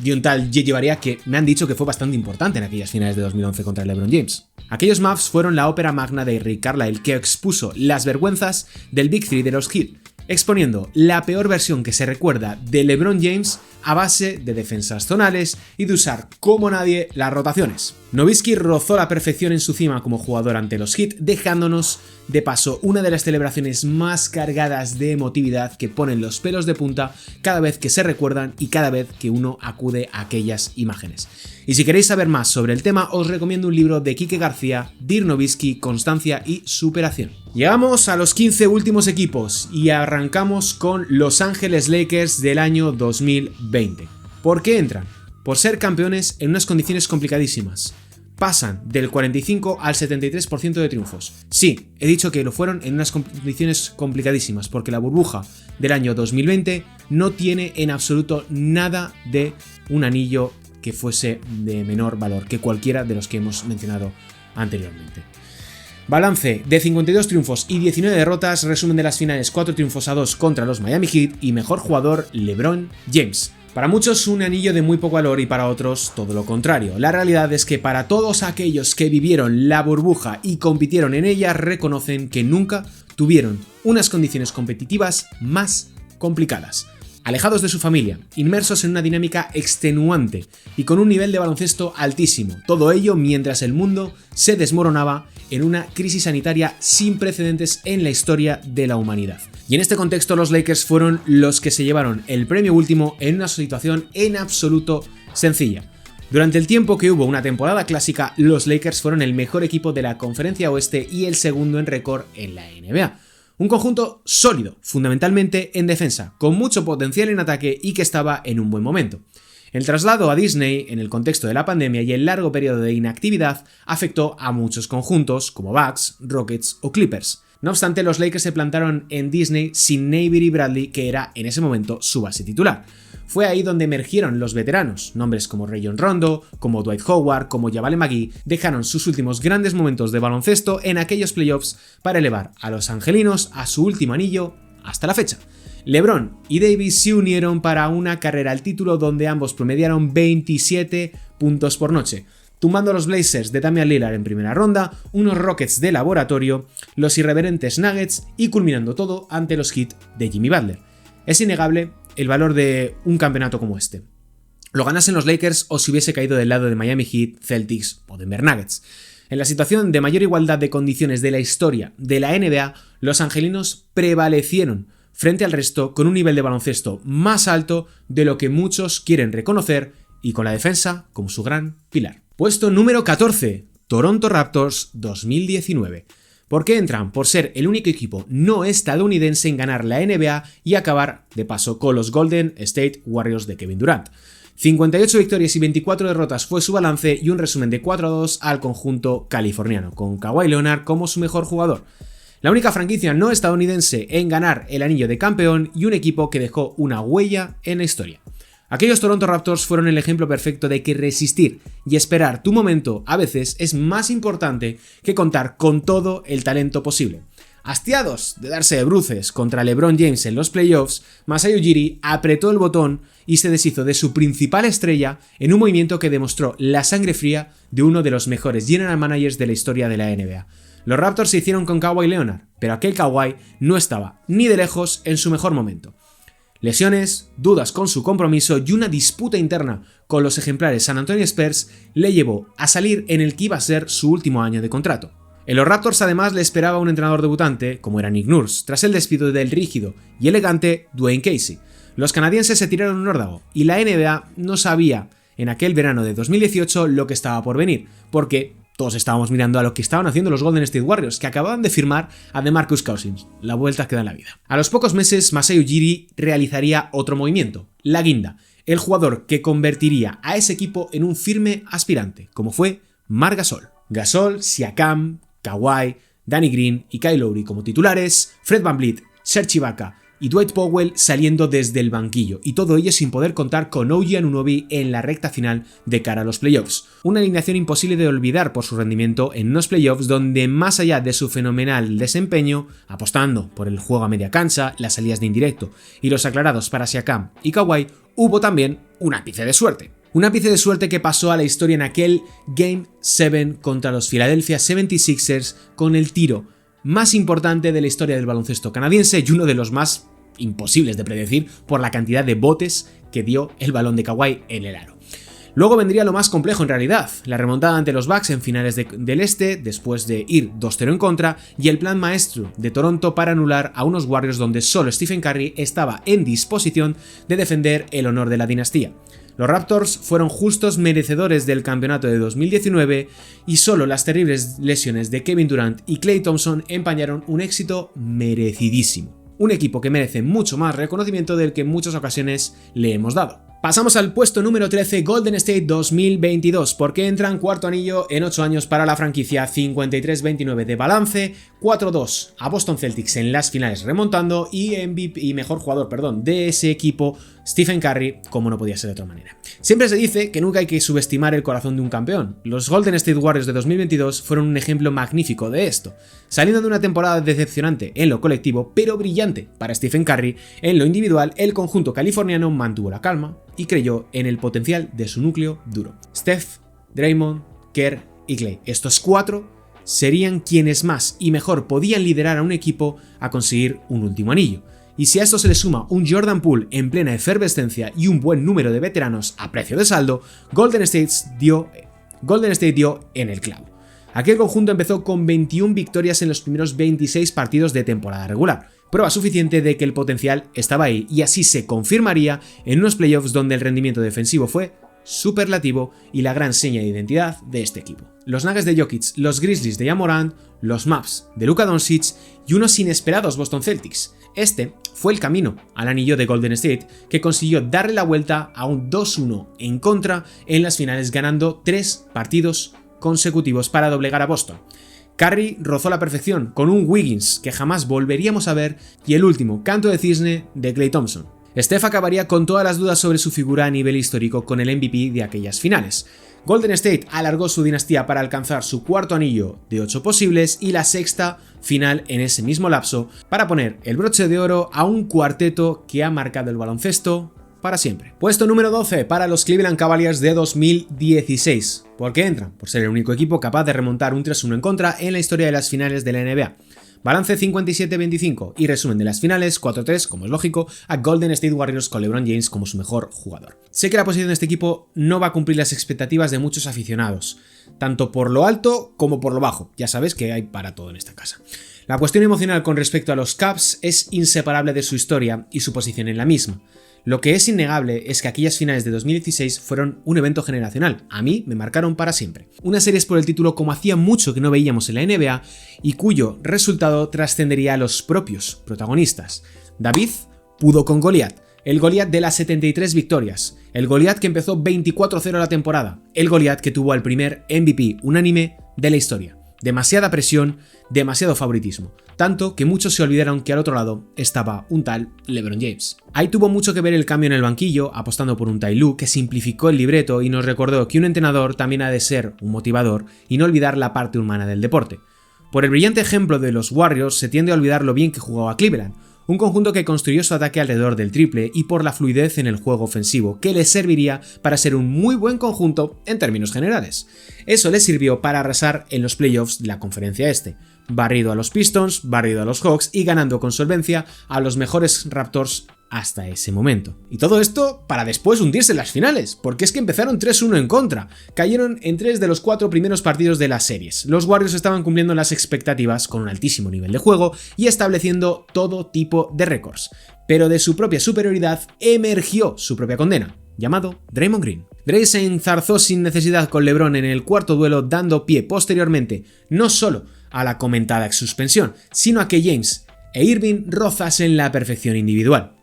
Y un tal J.J. Barea que me han dicho que fue bastante importante en aquellas finales de 2011 contra LeBron James. Aquellos Mavs fueron la ópera magna de Rick Carlisle que expuso las vergüenzas del Big Three de los Heat, exponiendo la peor versión que se recuerda de LeBron James a base de defensas zonales y de usar como nadie las rotaciones. Nowitzki rozó la perfección en su cima como jugador ante los Heat, dejándonos de paso una de las celebraciones más cargadas de emotividad que ponen los pelos de punta cada vez que se recuerdan y cada vez que uno acude a aquellas imágenes. Y si queréis saber más sobre el tema, os recomiendo un libro de Quique García, Dirk Nowitzki, Constancia y Superación. Llegamos a los 15 últimos equipos y arrancamos con Los Ángeles Lakers del año 2020. ¿Por qué entran? Por ser campeones en unas condiciones complicadísimas. Pasan del 45 al 73% de triunfos. Sí, he dicho que lo fueron en unas condiciones complicadísimas, porque la burbuja del año 2020 no tiene en absoluto nada de un anillo que fuese de menor valor que cualquiera de los que hemos mencionado anteriormente. Balance de 52 triunfos y 19 derrotas, resumen de las finales: 4 triunfos a 2 contra los Miami Heat y mejor jugador LeBron James. Para muchos un anillo de muy poco valor y para otros todo lo contrario. La realidad es que para todos aquellos que vivieron la burbuja y compitieron en ella reconocen que nunca tuvieron unas condiciones competitivas más complicadas. Alejados de su familia, inmersos en una dinámica extenuante y con un nivel de baloncesto altísimo, todo ello mientras el mundo se desmoronaba en una crisis sanitaria sin precedentes en la historia de la humanidad. Y en este contexto los Lakers fueron los que se llevaron el premio último en una situación en absoluto sencilla. Durante el tiempo que hubo una temporada clásica, los Lakers fueron el mejor equipo de la Conferencia Oeste y el segundo en récord en la NBA. Un conjunto sólido, fundamentalmente en defensa, con mucho potencial en ataque y que estaba en un buen momento. El traslado a Disney, en el contexto de la pandemia y el largo periodo de inactividad, afectó a muchos conjuntos, como Bucks, Rockets o Clippers. No obstante, los Lakers se plantaron en Disney sin Avery Bradley, que era en ese momento su base titular. Fue ahí donde emergieron los veteranos, nombres como Rajon Rondo, como Dwight Howard, como Javale McGee, dejaron sus últimos grandes momentos de baloncesto en aquellos playoffs para elevar a los angelinos a su último anillo hasta la fecha. LeBron y Davis se unieron para una carrera al título donde ambos promediaron 27 puntos por noche, tumbando a los Blazers de Damian Lillard en primera ronda, unos Rockets de laboratorio, los irreverentes Nuggets y culminando todo ante los Heat de Jimmy Butler. Es innegable el valor de un campeonato como este. Lo ganasen los Lakers o si hubiese caído del lado de Miami Heat, Celtics o Denver Nuggets. En la situación de mayor igualdad de condiciones de la historia de la NBA, los angelinos prevalecieron frente al resto con un nivel de baloncesto más alto de lo que muchos quieren reconocer y con la defensa como su gran pilar. Puesto número 14, Toronto Raptors 2019. ¿Por qué entran? Por ser el único equipo no estadounidense en ganar la NBA y acabar, de paso, con los Golden State Warriors de Kevin Durant. 58 victorias y 24 derrotas fue su balance y un resumen de 4-2 al conjunto californiano, con Kawhi Leonard como su mejor jugador. La única franquicia no estadounidense en ganar el anillo de campeón y un equipo que dejó una huella en la historia. Aquellos Toronto Raptors fueron el ejemplo perfecto de que resistir y esperar tu momento a veces es más importante que contar con todo el talento posible. Hastiados de darse de bruces contra LeBron James en los playoffs, Masai Ujiri apretó el botón y se deshizo de su principal estrella en un movimiento que demostró la sangre fría de uno de los mejores general managers de la historia de la NBA. Los Raptors se hicieron con Kawhi Leonard, pero aquel Kawhi no estaba ni de lejos en su mejor momento. Lesiones, dudas con su compromiso y una disputa interna con los ejemplares San Antonio Spurs le llevó a salir en el que iba a ser su último año de contrato. En los Raptors además le esperaba un entrenador debutante, como era Nick Nurse, tras el despido del rígido y elegante Dwayne Casey. Los canadienses se tiraron un órdago y la NBA no sabía en aquel verano de 2018 lo que estaba por venir, porque todos estábamos mirando a lo que estaban haciendo los Golden State Warriors, que acababan de firmar a DeMarcus Cousins, la vuelta que da en la vida. A los pocos meses, Masai Ujiri realizaría otro movimiento, la guinda, el jugador que convertiría a ese equipo en un firme aspirante, como fue Marc Gasol. Gasol, Siakam, Kawhi, Danny Green y Kyle Lowry como titulares, Fred VanVleet, Serge Ibaka y Dwight Powell saliendo desde el banquillo, y todo ello sin poder contar con OG Anunoby en la recta final de cara a los playoffs. Una alineación imposible de olvidar por su rendimiento en unos playoffs donde, más allá de su fenomenal desempeño, apostando por el juego a media cancha, las salidas de indirecto y los aclarados para Siakam y Kawhi, hubo también un ápice de suerte. Un ápice de suerte que pasó a la historia en aquel Game 7 contra los Philadelphia 76ers con el tiro más importante de la historia del baloncesto canadiense y uno de los más imposibles de predecir por la cantidad de botes que dio el balón de Kawhi en el aro. Luego vendría lo más complejo en realidad, la remontada ante los Bucks en finales del este después de ir 2-0 en contra y el plan maestro de Toronto para anular a unos Warriors donde solo Stephen Curry estaba en disposición de defender el honor de la dinastía. Los Raptors fueron justos merecedores del campeonato de 2019 y solo las terribles lesiones de Kevin Durant y Klay Thompson empañaron un éxito merecidísimo. Un equipo que merece mucho más reconocimiento del que en muchas ocasiones le hemos dado. Pasamos al puesto número 13, Golden State 2022, porque entran cuarto anillo en 8 años para la franquicia, 53-29 de balance, 4-2 a Boston Celtics en las finales remontando y MVP y mejor jugador, de ese equipo, Stephen Curry, como no podía ser de otra manera. Siempre se dice que nunca hay que subestimar el corazón de un campeón. Los Golden State Warriors de 2022 fueron un ejemplo magnífico de esto, saliendo de una temporada decepcionante en lo colectivo, pero brillante para Stephen Curry. En lo individual, el conjunto californiano mantuvo la calma y creyó en el potencial de su núcleo duro. Steph, Draymond, Kerr y Klay. Estos cuatro serían quienes más y mejor podían liderar a un equipo a conseguir un último anillo. Y si a esto se le suma un Jordan Poole en plena efervescencia y un buen número de veteranos a precio de saldo, Golden State dio en el clavo. Aquel conjunto empezó con 21 victorias en los primeros 26 partidos de temporada regular, prueba suficiente de que el potencial estaba ahí, y así se confirmaría en unos playoffs donde el rendimiento defensivo fue superlativo y la gran seña de identidad de este equipo. Los Nuggets de Jokic, los Grizzlies de Ja Morant, los Mavs de Luka Doncic y unos inesperados Boston Celtics. Este fue el camino al anillo de Golden State, que consiguió darle la vuelta a un 2-1 en contra en las finales, ganando 3 partidos consecutivos para doblegar a Boston. Curry rozó la perfección con un Wiggins que jamás volveríamos a ver y el último canto de cisne de Klay Thompson. Steph acabaría con todas las dudas sobre su figura a nivel histórico con el MVP de aquellas finales. Golden State alargó su dinastía para alcanzar su cuarto anillo de 8 posibles y la sexta final en ese mismo lapso, para poner el broche de oro a un cuarteto que ha marcado el baloncesto para siempre. Puesto número 12 para los Cleveland Cavaliers de 2016. ¿Por qué entran? Por ser el único equipo capaz de remontar un 3-1 en contra en la historia de las finales de la NBA. Balance 57-25 y resumen de las finales 4-3, como es lógico, a Golden State Warriors con LeBron James como su mejor jugador. Sé que la posición de este equipo no va a cumplir las expectativas de muchos aficionados, tanto por lo alto como por lo bajo, ya sabes que hay para todo en esta casa. La cuestión emocional con respecto a los Cavs es inseparable de su historia y su posición en la misma. Lo que es innegable es que aquellas finales de 2016 fueron un evento generacional, a mí me marcaron para siempre. Unas series por el título como hacía mucho que no veíamos en la NBA y cuyo resultado trascendería a los propios protagonistas. David pudo con Goliat, el Goliat de las 73 victorias, el Goliat que empezó 24-0 la temporada, el Goliat que tuvo al primer MVP unánime de la historia. Demasiada presión, demasiado favoritismo, tanto que muchos se olvidaron que al otro lado estaba un tal LeBron James. Ahí tuvo mucho que ver el cambio en el banquillo, apostando por un Ty Lue que simplificó el libreto y nos recordó que un entrenador también ha de ser un motivador y no olvidar la parte humana del deporte. Por el brillante ejemplo de los Warriors se tiende a olvidar lo bien que jugaba Cleveland, un conjunto que construyó su ataque alrededor del triple y por la fluidez en el juego ofensivo, que les serviría para ser un muy buen conjunto en términos generales. Eso les sirvió para arrasar en los playoffs de la conferencia este, barrido a los Pistons, barrido a los Hawks y ganando con solvencia a los mejores Raptors hasta ese momento. Y todo esto para después hundirse en las finales, porque es que empezaron 3-1 en contra, cayeron en 3 de los 4 primeros partidos de las series. Los Warriors estaban cumpliendo las expectativas con un altísimo nivel de juego y estableciendo todo tipo de récords, pero de su propia superioridad emergió su propia condena, llamado Draymond Green. Dray se enzarzó sin necesidad con LeBron en el cuarto duelo, dando pie posteriormente no solo a la comentada suspensión, sino a que James e Irving rozasen la perfección individual.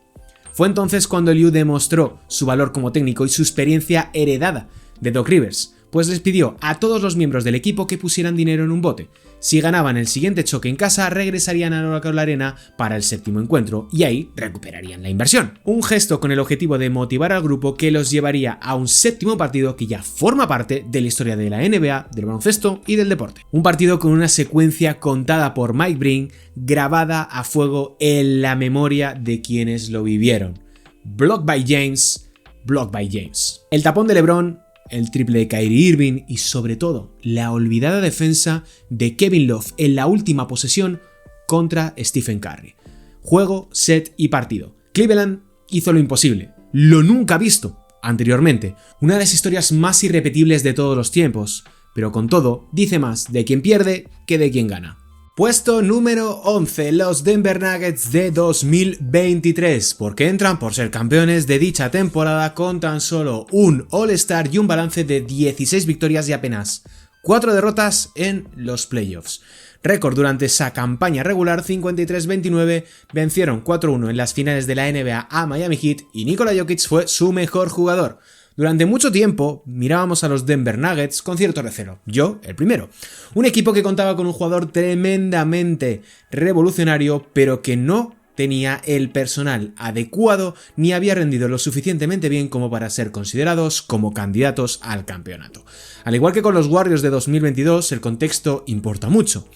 Fue entonces cuando Liu demostró su valor como técnico y su experiencia heredada de Doc Rivers, pues les pidió a todos los miembros del equipo que pusieran dinero en un bote. Si ganaban el siguiente choque en casa, regresarían a Oracle Arena para el séptimo encuentro y ahí recuperarían la inversión. Un gesto con el objetivo de motivar al grupo que los llevaría a un séptimo partido que ya forma parte de la historia de la NBA, del baloncesto y del deporte. Un partido con una secuencia contada por Mike Breen, grabada a fuego en la memoria de quienes lo vivieron. Block by James, block by James. El tapón de LeBron, el triple de Kyrie Irving y sobre todo la olvidada defensa de Kevin Love en la última posesión contra Stephen Curry. Juego, set y partido. Cleveland hizo lo imposible, lo nunca visto anteriormente, una de las historias más irrepetibles de todos los tiempos, pero con todo dice más de quien pierde que de quien gana. Puesto número 11, los Denver Nuggets de 2023, porque entran por ser campeones de dicha temporada con tan solo un All-Star y un balance de 16 victorias y apenas 4 derrotas en los playoffs. Récord durante esa campaña regular 53-29, vencieron 4-1 en las finales de la NBA a Miami Heat y Nikola Jokic fue su mejor jugador. Durante mucho tiempo mirábamos a los Denver Nuggets con cierto recelo, yo el primero. Un equipo que contaba con un jugador tremendamente revolucionario, pero que no tenía el personal adecuado ni había rendido lo suficientemente bien como para ser considerados como candidatos al campeonato. Al igual que con los Warriors de 2022, el contexto importa mucho.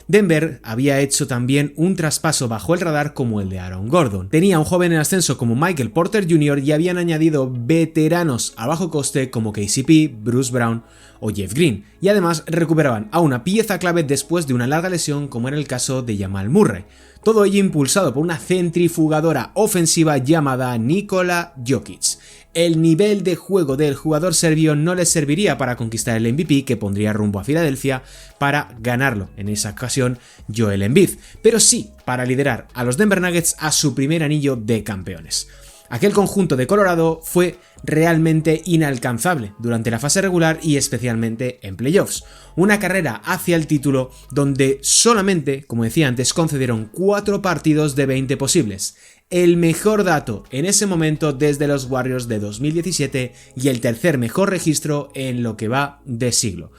Denver había hecho también un traspaso bajo el radar como el de Aaron Gordon. Tenía un joven en ascenso como Michael Porter Jr. y habían añadido veteranos a bajo coste como KCP, Bruce Brown o Jeff Green. Y además recuperaban a una pieza clave después de una larga lesión como era el caso de Jamal Murray. Todo ello impulsado por una centrifugadora ofensiva llamada Nikola Jokic. El nivel de juego del jugador serbio no les serviría para conquistar el MVP que pondría rumbo a Filadelfia para ganarlo, en esa ocasión Joel Embiid, pero sí para liderar a los Denver Nuggets a su primer anillo de campeones. Aquel conjunto de Colorado fue realmente inalcanzable durante la fase regular y especialmente en playoffs. Una carrera hacia el título donde solamente, como decía antes, concedieron 4 partidos de 20 posibles. El mejor dato en ese momento desde los Warriors de 2017 y el tercer mejor registro en lo que va de siglo.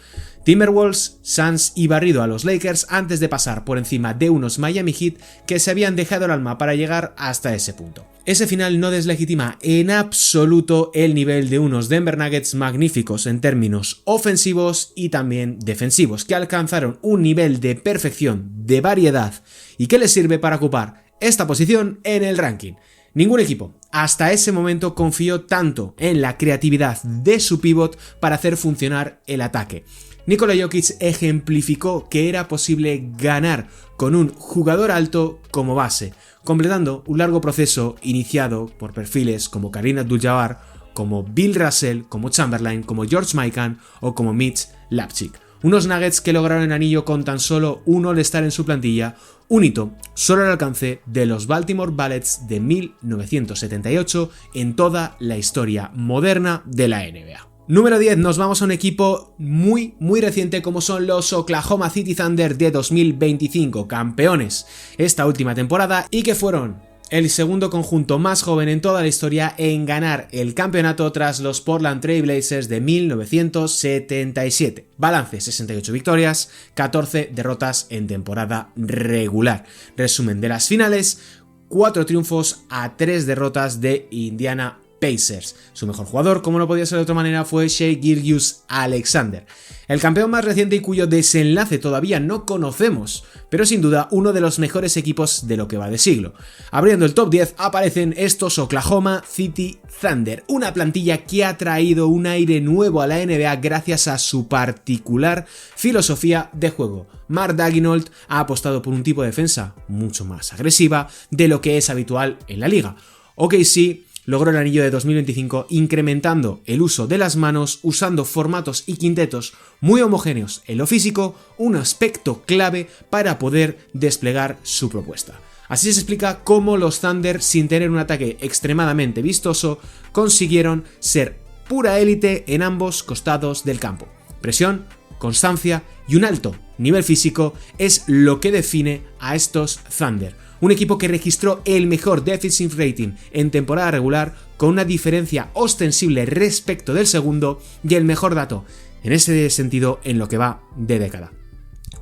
Timberwolves, Suns y barrido a los Lakers antes de pasar por encima de unos Miami Heat que se habían dejado el alma para llegar hasta ese punto. Ese final no deslegitima en absoluto el nivel de unos Denver Nuggets magníficos en términos ofensivos y también defensivos, que alcanzaron un nivel de perfección, de variedad y que les sirve para ocupar esta posición en el ranking. Ningún equipo hasta ese momento confió tanto en la creatividad de su pívot para hacer funcionar el ataque. Nikola Jokic ejemplificó que era posible ganar con un jugador alto como base, completando un largo proceso iniciado por perfiles como Kareem Abdul-Jabbar, como Bill Russell, como Chamberlain, como George Mikan o como Mitch Lapchick. Unos Nuggets que lograron el anillo con tan solo un All-Star en su plantilla, un hito solo al alcance de los Baltimore Bullets de 1978 en toda la historia moderna de la NBA. Número 10, nos vamos a un equipo muy reciente como son los Oklahoma City Thunder de 2025, campeones esta última temporada y que fueron el segundo conjunto más joven en toda la historia en ganar el campeonato tras los Portland Trail Blazers de 1977. Balance: 68 victorias, 14 derrotas en temporada regular. Resumen de las finales: 4 triunfos a 3 derrotas de Indiana Pacers. Su mejor jugador, como no podía ser de otra manera, fue Shai Gilgeous-Alexander. El campeón más reciente y cuyo desenlace todavía no conocemos, pero sin duda uno de los mejores equipos de lo que va de siglo. Abriendo el top 10 aparecen estos Oklahoma City Thunder, una plantilla que ha traído un aire nuevo a la NBA gracias a su particular filosofía de juego. Mark Daigneault ha apostado por un tipo de defensa mucho más agresiva de lo que es habitual en la liga. OKC logró el anillo de 2025 incrementando el uso de las manos, usando formatos y quintetos muy homogéneos en lo físico, un aspecto clave para poder desplegar su propuesta. Así se explica cómo los Thunder, sin tener un ataque extremadamente vistoso, consiguieron ser pura élite en ambos costados del campo. Presión, constancia y un alto nivel físico es lo que define a estos Thunder. Un equipo que registró el mejor defensive rating en temporada regular con una diferencia ostensible respecto del segundo y el mejor dato en ese sentido en lo que va de década.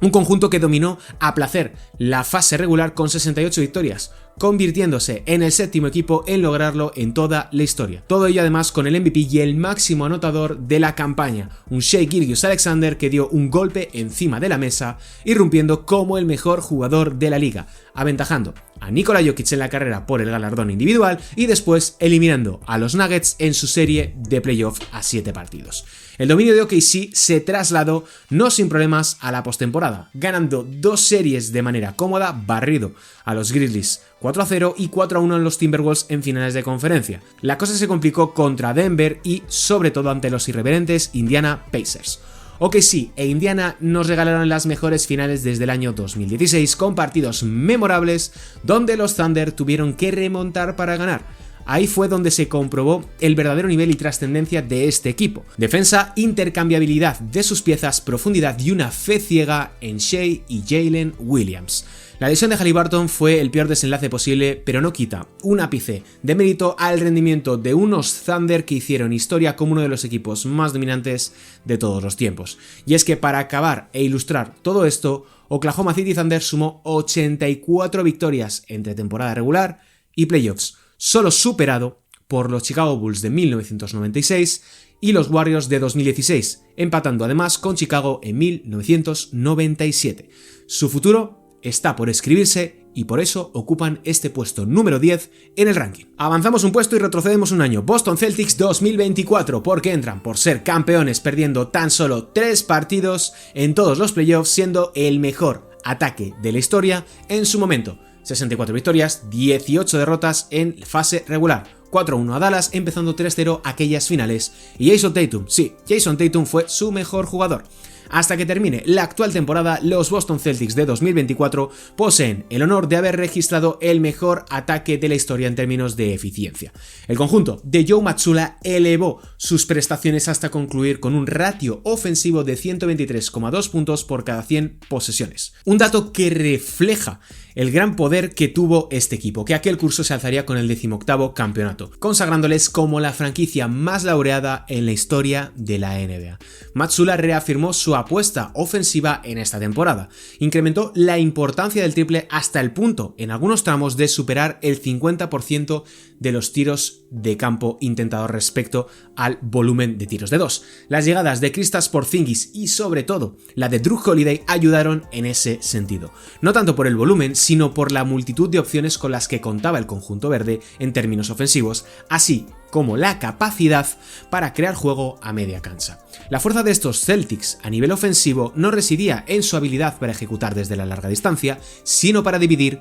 Un conjunto que dominó a placer la fase regular con 68 victorias, convirtiéndose en el séptimo equipo en lograrlo en toda la historia. Todo ello además con el MVP y el máximo anotador de la campaña, un Shai Gilgeous-Alexander que dio un golpe encima de la mesa, irrumpiendo como el mejor jugador de la liga, aventajando a Nikola Jokic en la carrera por el galardón individual y después eliminando a los Nuggets en su serie de playoff a 7 partidos. El dominio de OKC se trasladó no sin problemas a la postemporada, ganando 2 series de manera cómoda, barrido a los Grizzlies 4-0 y 4-1 en los Timberwolves en finales de conferencia. La cosa se complicó contra Denver y sobre todo ante los irreverentes Indiana Pacers. OKC e Indiana nos regalaron las mejores finales desde el año 2016 con partidos memorables donde los Thunder tuvieron que remontar para ganar. Ahí fue donde se comprobó el verdadero nivel y trascendencia de este equipo. Defensa, intercambiabilidad de sus piezas, profundidad y una fe ciega en Shai y Jalen Williams. La lesión de Haliburton fue el peor desenlace posible, pero no quita un ápice de mérito al rendimiento de unos Thunder que hicieron historia como uno de los equipos más dominantes de todos los tiempos. Y es que para acabar e ilustrar todo esto, Oklahoma City Thunder sumó 84 victorias entre temporada regular y playoffs, solo superado por los Chicago Bulls de 1996 y los Warriors de 2016, empatando además con Chicago en 1997. Su futuro está por escribirse y por eso ocupan este puesto número 10 en el ranking. Avanzamos un puesto y retrocedemos un año. Boston Celtics 2024, porque entran por ser campeones perdiendo tan solo 3 partidos en todos los playoffs, siendo el mejor ataque de la historia en su momento. 64 victorias, 18 derrotas en fase regular, 4-1 a Dallas, empezando 3-0 aquellas finales, y Jason Tatum, sí, Jason Tatum fue su mejor jugador. Hasta que termine la actual temporada, los Boston Celtics de 2024 poseen el honor de haber registrado el mejor ataque de la historia en términos de eficiencia. El conjunto de Joe Mazzulla elevó sus prestaciones hasta concluir con un ratio ofensivo de 123,2 puntos por cada 100 posesiones. Un dato que refleja el gran poder que tuvo este equipo, que aquel curso se alzaría con el 18º campeonato, consagrándoles como la franquicia más laureada en la historia de la NBA. Mazzulla reafirmó su apuesta ofensiva en esta temporada, incrementó la importancia del triple hasta el punto, en algunos tramos, de superar el 50% de los tiros de campo intentados respecto al volumen de tiros de 2. Las llegadas de Kristaps Porzingis y sobre todo la de Jrue Holiday ayudaron en ese sentido, no tanto por el volumen, sino por la multitud de opciones con las que contaba el conjunto verde en términos ofensivos, así como la capacidad para crear juego a media cancha. La fuerza de estos Celtics a nivel ofensivo no residía en su habilidad para ejecutar desde la larga distancia, sino para dividir,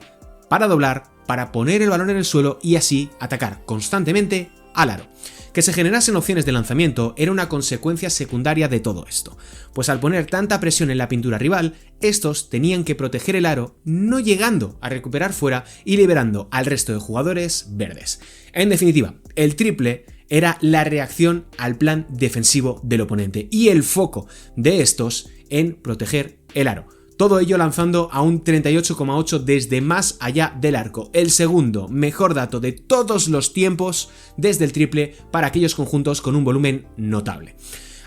para doblar, para poner el balón en el suelo y así atacar constantemente al aro. Que se generasen opciones de lanzamiento era una consecuencia secundaria de todo esto, pues al poner tanta presión en la pintura rival, estos tenían que proteger el aro no llegando a recuperar fuera y liberando al resto de jugadores verdes. En definitiva, el triple era la reacción al plan defensivo del oponente y el foco de estos en proteger el aro. Todo ello lanzando a un 38,8 desde más allá del arco, el segundo mejor dato de todos los tiempos desde el triple para aquellos conjuntos con un volumen notable.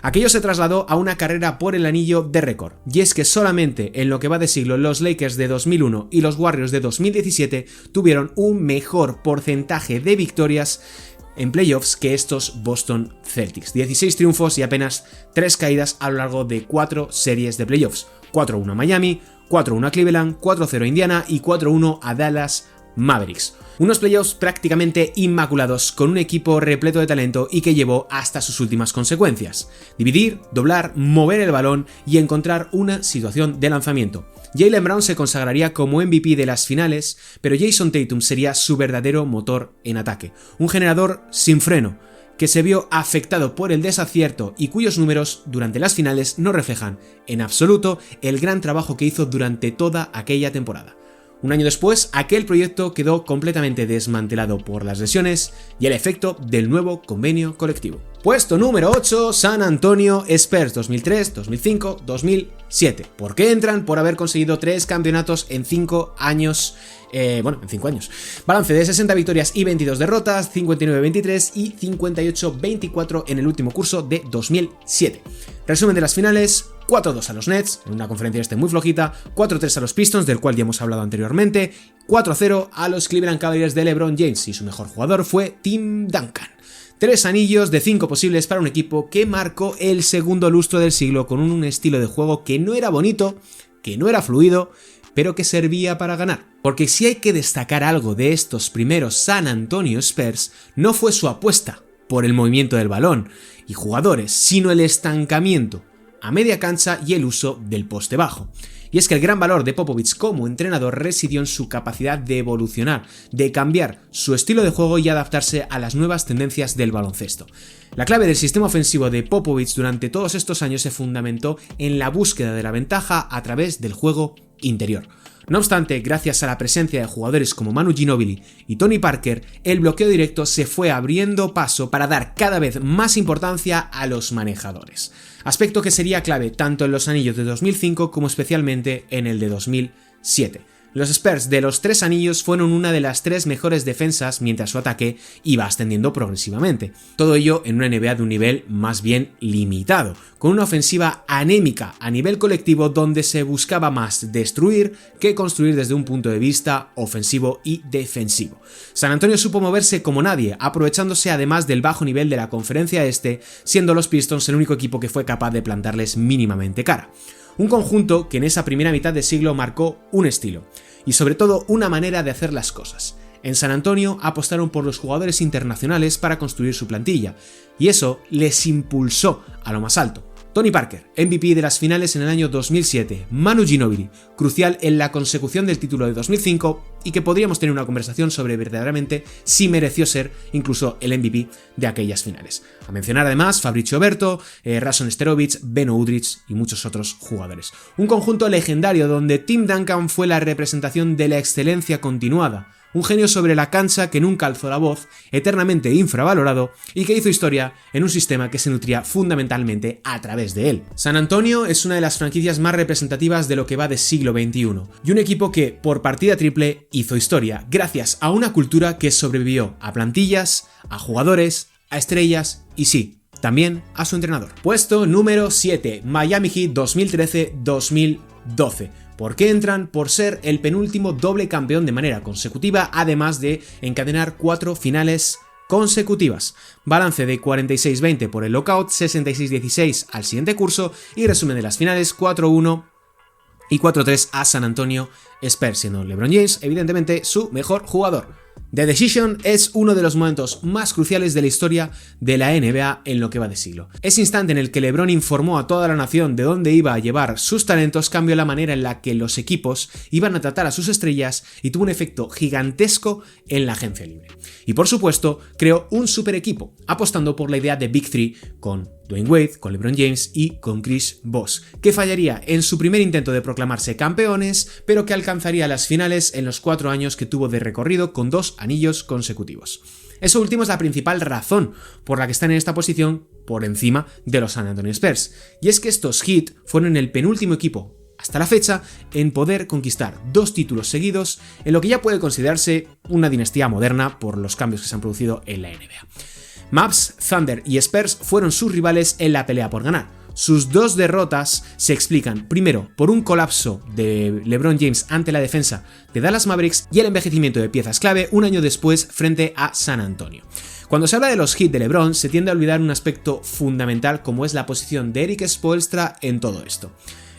Aquello se trasladó a una carrera por el anillo de récord, y es que solamente en lo que va de siglo los Lakers de 2001 y los Warriors de 2017 tuvieron un mejor porcentaje de victorias en playoffs que estos Boston Celtics. 16 triunfos y apenas 3 caídas a lo largo de 4 series de playoffs. 4-1 a Miami, 4-1 a Cleveland, 4-0 a Indiana y 4-1 a Dallas Mavericks. Unos playoffs prácticamente inmaculados, con un equipo repleto de talento y que llevó hasta sus últimas consecuencias: dividir, doblar, mover el balón y encontrar una situación de lanzamiento. Jaylen Brown se consagraría como MVP de las finales, pero Jason Tatum sería su verdadero motor en ataque, un generador sin freno, que se vio afectado por el desacierto y cuyos números durante las finales no reflejan en absoluto el gran trabajo que hizo durante toda aquella temporada. Un año después, aquel proyecto quedó completamente desmantelado por las lesiones y el efecto del nuevo convenio colectivo. Puesto número 8, San Antonio Spurs 2003, 2005, 2007. ¿Por qué entran? Por haber conseguido 3 campeonatos en 5 años. En 5 años. Balance de 60 victorias y 22 derrotas, 59-23 y 58-24 en el último curso de 2007. Resumen de las finales: 4-2 a los Nets, en una conferencia muy flojita, 4-3 a los Pistons, del cual ya hemos hablado anteriormente, 4-0 a los Cleveland Cavaliers de LeBron James, y su mejor jugador fue Tim Duncan. 3 anillos de 5 posibles para un equipo que marcó el segundo lustro del siglo con un estilo de juego que no era bonito, que no era fluido, pero que servía para ganar. Porque si hay que destacar algo de estos primeros San Antonio Spurs, no fue su apuesta por el movimiento del balón y jugadores, sino el estancamiento a media cancha y el uso del poste bajo. Y es que el gran valor de Popovich como entrenador residió en su capacidad de evolucionar, de cambiar su estilo de juego y adaptarse a las nuevas tendencias del baloncesto. La clave del sistema ofensivo de Popovich durante todos estos años se fundamentó en la búsqueda de la ventaja a través del juego interior. No obstante, gracias a la presencia de jugadores como Manu Ginobili y Tony Parker, el bloqueo directo se fue abriendo paso para dar cada vez más importancia a los manejadores. Aspecto que sería clave tanto en los anillos de 2005 como especialmente en el de 2007. Los Spurs de los 3 anillos fueron una de las 3 mejores defensas mientras su ataque iba ascendiendo progresivamente. Todo ello en una NBA de un nivel más bien limitado, con una ofensiva anémica a nivel colectivo donde se buscaba más destruir que construir desde un punto de vista ofensivo y defensivo. San Antonio supo moverse como nadie, aprovechándose además del bajo nivel de la conferencia este, siendo los Pistons el único equipo que fue capaz de plantarles mínimamente cara. Un conjunto que en esa primera mitad de siglo marcó un estilo, y sobre todo una manera de hacer las cosas. En San Antonio apostaron por los jugadores internacionales para construir su plantilla, y eso les impulsó a lo más alto. Tony Parker, MVP de las finales en el año 2007, Manu Ginobili, crucial en la consecución del título de 2005 y que podríamos tener una conversación sobre verdaderamente si mereció ser incluso el MVP de aquellas finales. A mencionar además Fabrizio Berto, Rason Sterovic, Beno Udrich y muchos otros jugadores. Un conjunto legendario donde Tim Duncan fue la representación de la excelencia continuada. Un genio sobre la cancha que nunca alzó la voz, eternamente infravalorado y que hizo historia en un sistema que se nutría fundamentalmente a través de él. San Antonio es una de las franquicias más representativas de lo que va de siglo XXI y un equipo que, por partida triple, hizo historia gracias a una cultura que sobrevivió a plantillas, a jugadores, a estrellas y sí, también a su entrenador. Puesto número 7, Miami Heat 2013-2012. ¿Por qué entran? Por ser el penúltimo doble campeón de manera consecutiva, además de encadenar 4 finales consecutivas. Balance de 46-20 por el lockout, 66-16 al siguiente curso y resumen de las finales: 4-1 y 4-3 a San Antonio Spurs, siendo LeBron James evidentemente su mejor jugador. The Decision es uno de los momentos más cruciales de la historia de la NBA en lo que va de siglo. Ese instante en el que LeBron informó a toda la nación de dónde iba a llevar sus talentos cambió la manera en la que los equipos iban a tratar a sus estrellas y tuvo un efecto gigantesco en la agencia libre. Y por supuesto, creó un super equipo, apostando por la idea de Big Three con Dwayne Wade, con LeBron James y con Chris Bosh, que fallaría en su primer intento de proclamarse campeones, pero que alcanzaría las finales en los 4 años que tuvo de recorrido con 2 anillos consecutivos. Eso último es la principal razón por la que están en esta posición por encima de los San Antonio Spurs, y es que estos Heat fueron el penúltimo equipo hasta la fecha en poder conquistar 2 títulos seguidos en lo que ya puede considerarse una dinastía moderna por los cambios que se han producido en la NBA. Mavs, Thunder y Spurs fueron sus rivales en la pelea por ganar. Sus 2 derrotas se explican, primero, por un colapso de LeBron James ante la defensa de Dallas Mavericks y el envejecimiento de piezas clave un año después frente a San Antonio. Cuando se habla de los Heat de LeBron, se tiende a olvidar un aspecto fundamental como es la posición de Erik Spoelstra en todo esto.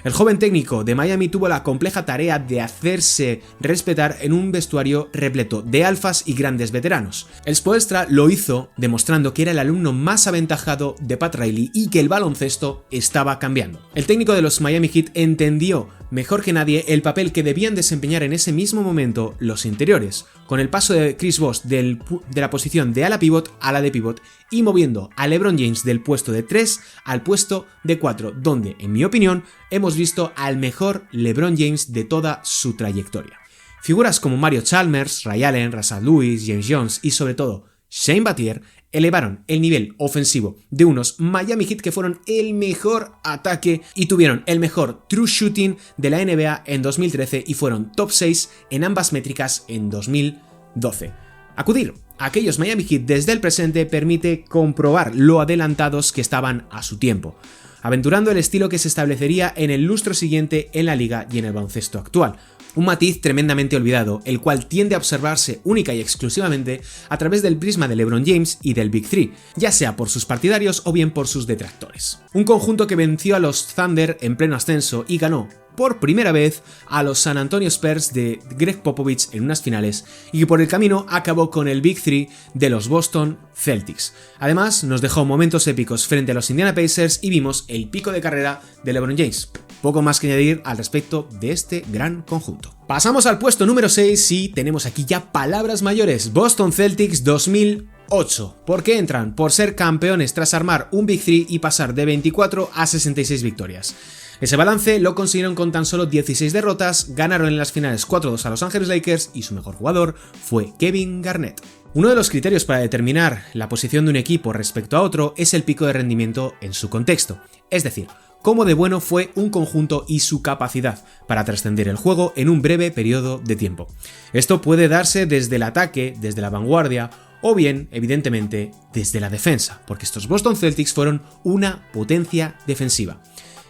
El joven técnico de Miami tuvo la compleja tarea de hacerse respetar en un vestuario repleto de alfas y grandes veteranos. El Spoelstra lo hizo demostrando que era el alumno más aventajado de Pat Riley y que el baloncesto estaba cambiando. El técnico de los Miami Heat entendió mejor que nadie el papel que debían desempeñar en ese mismo momento los interiores, con el paso de Chris Bosh de la posición de ala pivot a la de pivot y moviendo a LeBron James del puesto de 3 al puesto de 4, donde, en mi opinión, hemos visto al mejor LeBron James de toda su trayectoria. Figuras como Mario Chalmers, Ray Allen, Rashard Lewis, James Jones y sobre todo Shane Battier elevaron el nivel ofensivo de unos Miami Heat que fueron el mejor ataque y tuvieron el mejor true shooting de la NBA en 2013 y fueron top 6 en ambas métricas en 2012. Acudir a aquellos Miami Heat desde el presente permite comprobar lo adelantados que estaban a su tiempo, aventurando el estilo que se establecería en el lustro siguiente en la liga y en el baloncesto actual. Un matiz tremendamente olvidado, el cual tiende a observarse única y exclusivamente a través del prisma de LeBron James y del Big Three, ya sea por sus partidarios o bien por sus detractores. Un conjunto que venció a los Thunder en pleno ascenso y ganó por primera vez a los San Antonio Spurs de Greg Popovich en unas finales y que por el camino acabó con el Big Three de los Boston Celtics. Además, nos dejó momentos épicos frente a los Indiana Pacers y vimos el pico de carrera de LeBron James. Poco más que añadir al respecto de este gran conjunto. Pasamos al puesto número 6 y tenemos aquí ya palabras mayores. Boston Celtics 2008. ¿Por qué entran? Por ser campeones tras armar un Big Three y pasar de 24 a 66 victorias. Ese balance lo consiguieron con tan solo 16 derrotas, ganaron en las finales 4-2 a Los Ángeles Lakers y su mejor jugador fue Kevin Garnett. Uno de los criterios para determinar la posición de un equipo respecto a otro es el pico de rendimiento en su contexto, es decir, cómo de bueno fue un conjunto y su capacidad para trascender el juego en un breve periodo de tiempo. Esto puede darse desde el ataque, desde la vanguardia, o bien, evidentemente, desde la defensa, porque estos Boston Celtics fueron una potencia defensiva.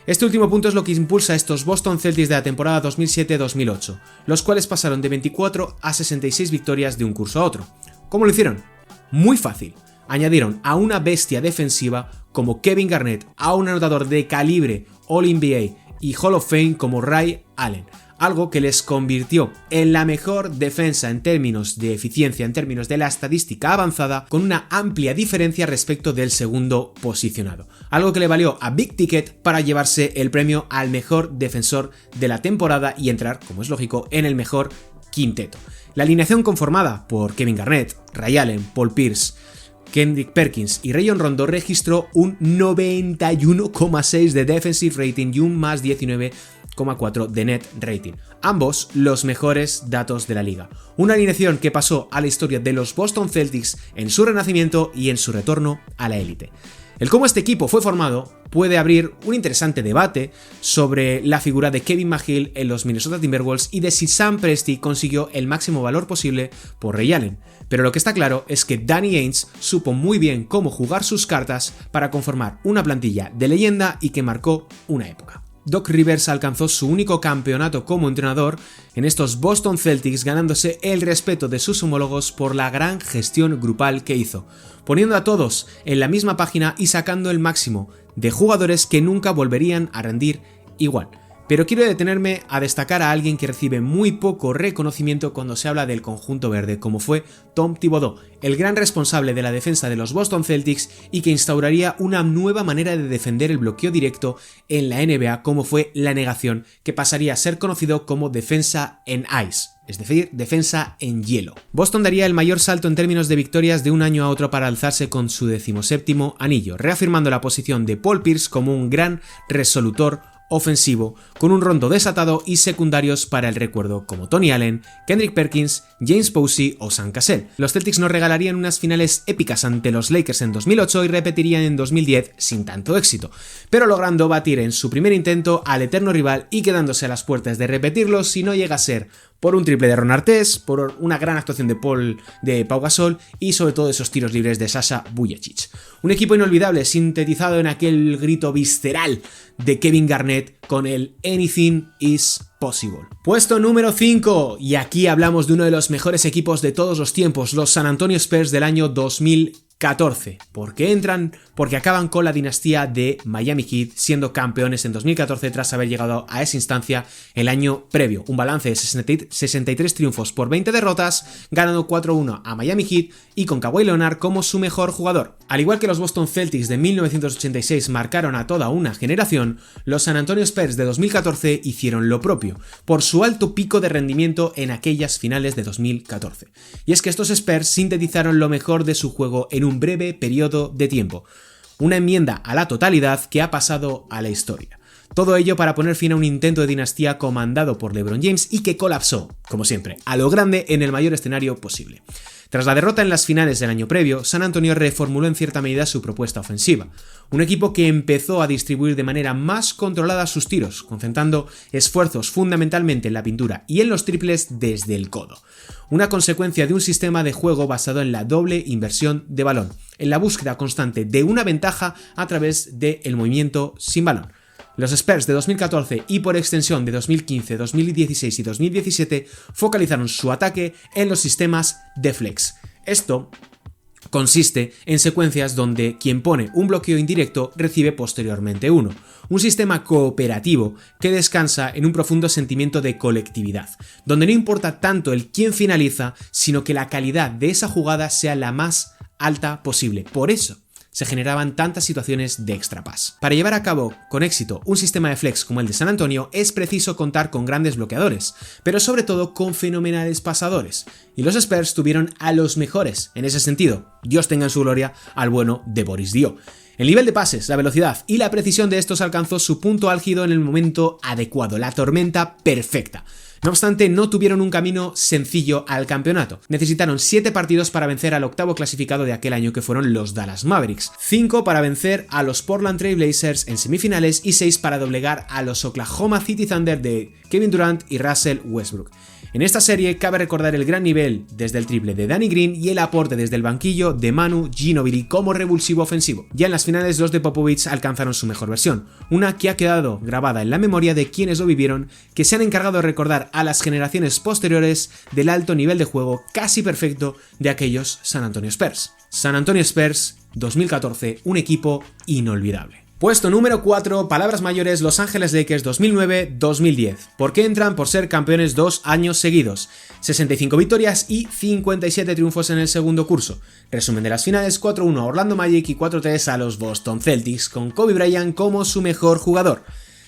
Este último punto es lo que impulsa a estos Boston Celtics de la temporada 2007-2008, los cuales pasaron de 24 a 66 victorias de un curso a otro. ¿Cómo lo hicieron? Muy fácil. Añadieron a una bestia defensiva como Kevin Garnett, a un anotador de calibre All-NBA y Hall of Fame como Ray Allen, algo que les convirtió en la mejor defensa en términos de eficiencia, en términos de la estadística avanzada, con una amplia diferencia respecto del segundo posicionado. Algo que le valió a Big Ticket para llevarse el premio al mejor defensor de la temporada y entrar, como es lógico, en el mejor quinteto. La alineación conformada por Kevin Garnett, Ray Allen, Paul Pierce, Kendrick Perkins y Rajon Rondo registró un 91,6 de defensive rating y un más 19,4 de net rating, ambos los mejores datos de la liga. Una alineación que pasó a la historia de los Boston Celtics en su renacimiento y en su retorno a la élite. El cómo este equipo fue formado puede abrir un interesante debate sobre la figura de Kevin McHale en los Minnesota Timberwolves y de si Sam Presti consiguió el máximo valor posible por Ray Allen, pero lo que está claro es que Danny Ainge supo muy bien cómo jugar sus cartas para conformar una plantilla de leyenda y que marcó una época. Doc Rivers alcanzó su único campeonato como entrenador en estos Boston Celtics, ganándose el respeto de sus homólogos por la gran gestión grupal que hizo, poniendo a todos en la misma página y sacando el máximo de jugadores que nunca volverían a rendir igual. Pero quiero detenerme a destacar a alguien que recibe muy poco reconocimiento cuando se habla del conjunto verde, como fue Tom Thibodeau, el gran responsable de la defensa de los Boston Celtics y que instauraría una nueva manera de defender el bloqueo directo en la NBA, como fue la negación, que pasaría a ser conocido como defensa en ice, es decir, defensa en hielo. Boston daría el mayor salto en términos de victorias de un año a otro para alzarse con su 17º anillo, reafirmando la posición de Paul Pierce como un gran resolutor ofensivo, con un Rondo desatado y secundarios para el recuerdo como Tony Allen, Kendrick Perkins, James Posey o Sam Cassell. Los Celtics nos regalarían unas finales épicas ante los Lakers en 2008 y repetirían en 2010 sin tanto éxito, pero logrando batir en su primer intento al eterno rival y quedándose a las puertas de repetirlo si no llega a ser por un triple de Ron Artest, por una gran actuación de Pau Gasol y sobre todo esos tiros libres de Sasha Vujacic. Un equipo inolvidable sintetizado en aquel grito visceral de Kevin Garnett con el Anything is Possible. Puesto número 5, y aquí hablamos de uno de los mejores equipos de todos los tiempos, los San Antonio Spurs del año 2014. ¿Por qué entran? Porque acaban con la dinastía de Miami Heat, siendo campeones en 2014 tras haber llegado a esa instancia el año previo. Un balance de 63 triunfos por 20 derrotas, ganando 4-1 a Miami Heat y con Kawhi Leonard como su mejor jugador. Al igual que los Boston Celtics de 1986 marcaron a toda una generación, los San Antonio Spurs de 2014 hicieron lo propio, por su alto pico de rendimiento en aquellas finales de 2014. Y es que estos Spurs sintetizaron lo mejor de su juego en un breve periodo de tiempo. Una enmienda a la totalidad que ha pasado a la historia. Todo ello para poner fin a un intento de dinastía comandado por LeBron James y que colapsó, como siempre, a lo grande en el mayor escenario posible. Tras la derrota en las finales del año previo, San Antonio reformuló en cierta medida su propuesta ofensiva. Un equipo que empezó a distribuir de manera más controlada sus tiros, concentrando esfuerzos fundamentalmente en la pintura y en los triples desde el codo. Una consecuencia de un sistema de juego basado en la doble inversión de balón, en la búsqueda constante de una ventaja a través del movimiento sin balón. Los Spurs de 2014 y por extensión de 2015, 2016 y 2017 focalizaron su ataque en los sistemas de flex. Esto consiste en secuencias donde quien pone un bloqueo indirecto recibe posteriormente uno. Un sistema cooperativo que descansa en un profundo sentimiento de colectividad, donde no importa tanto el quién finaliza, sino que la calidad de esa jugada sea la más alta posible. Por eso se generaban tantas situaciones de extra pass. Para llevar a cabo con éxito un sistema de flex como el de San Antonio es preciso contar con grandes bloqueadores, pero sobre todo con fenomenales pasadores. Y los Spurs tuvieron a los mejores en ese sentido. Dios tenga en su gloria al bueno de Boris Dio. El nivel de pases, la velocidad y la precisión de estos alcanzó su punto álgido en el momento adecuado, la tormenta perfecta. No obstante, no tuvieron un camino sencillo al campeonato. Necesitaron 7 partidos para vencer al octavo clasificado de aquel año que fueron los Dallas Mavericks, 5 para vencer a los Portland Trail Blazers en semifinales y 6 para doblegar a los Oklahoma City Thunder de Kevin Durant y Russell Westbrook. En esta serie cabe recordar el gran nivel desde el triple de Danny Green y el aporte desde el banquillo de Manu Ginobili como revulsivo ofensivo. Ya en las finales los de Popovich alcanzaron su mejor versión, una que ha quedado grabada en la memoria de quienes lo vivieron, que se han encargado de recordar a las generaciones posteriores del alto nivel de juego casi perfecto de aquellos San Antonio Spurs. San Antonio Spurs 2014, un equipo inolvidable. Puesto número 4, palabras mayores, Los Ángeles Lakers 2009-2010. ¿Por qué entran? Por ser campeones 2 años seguidos. 65 victorias y 57 triunfos en el segundo curso. Resumen de las finales: 4-1 a Orlando Magic y 4-3 a los Boston Celtics, con Kobe Bryant como su mejor jugador.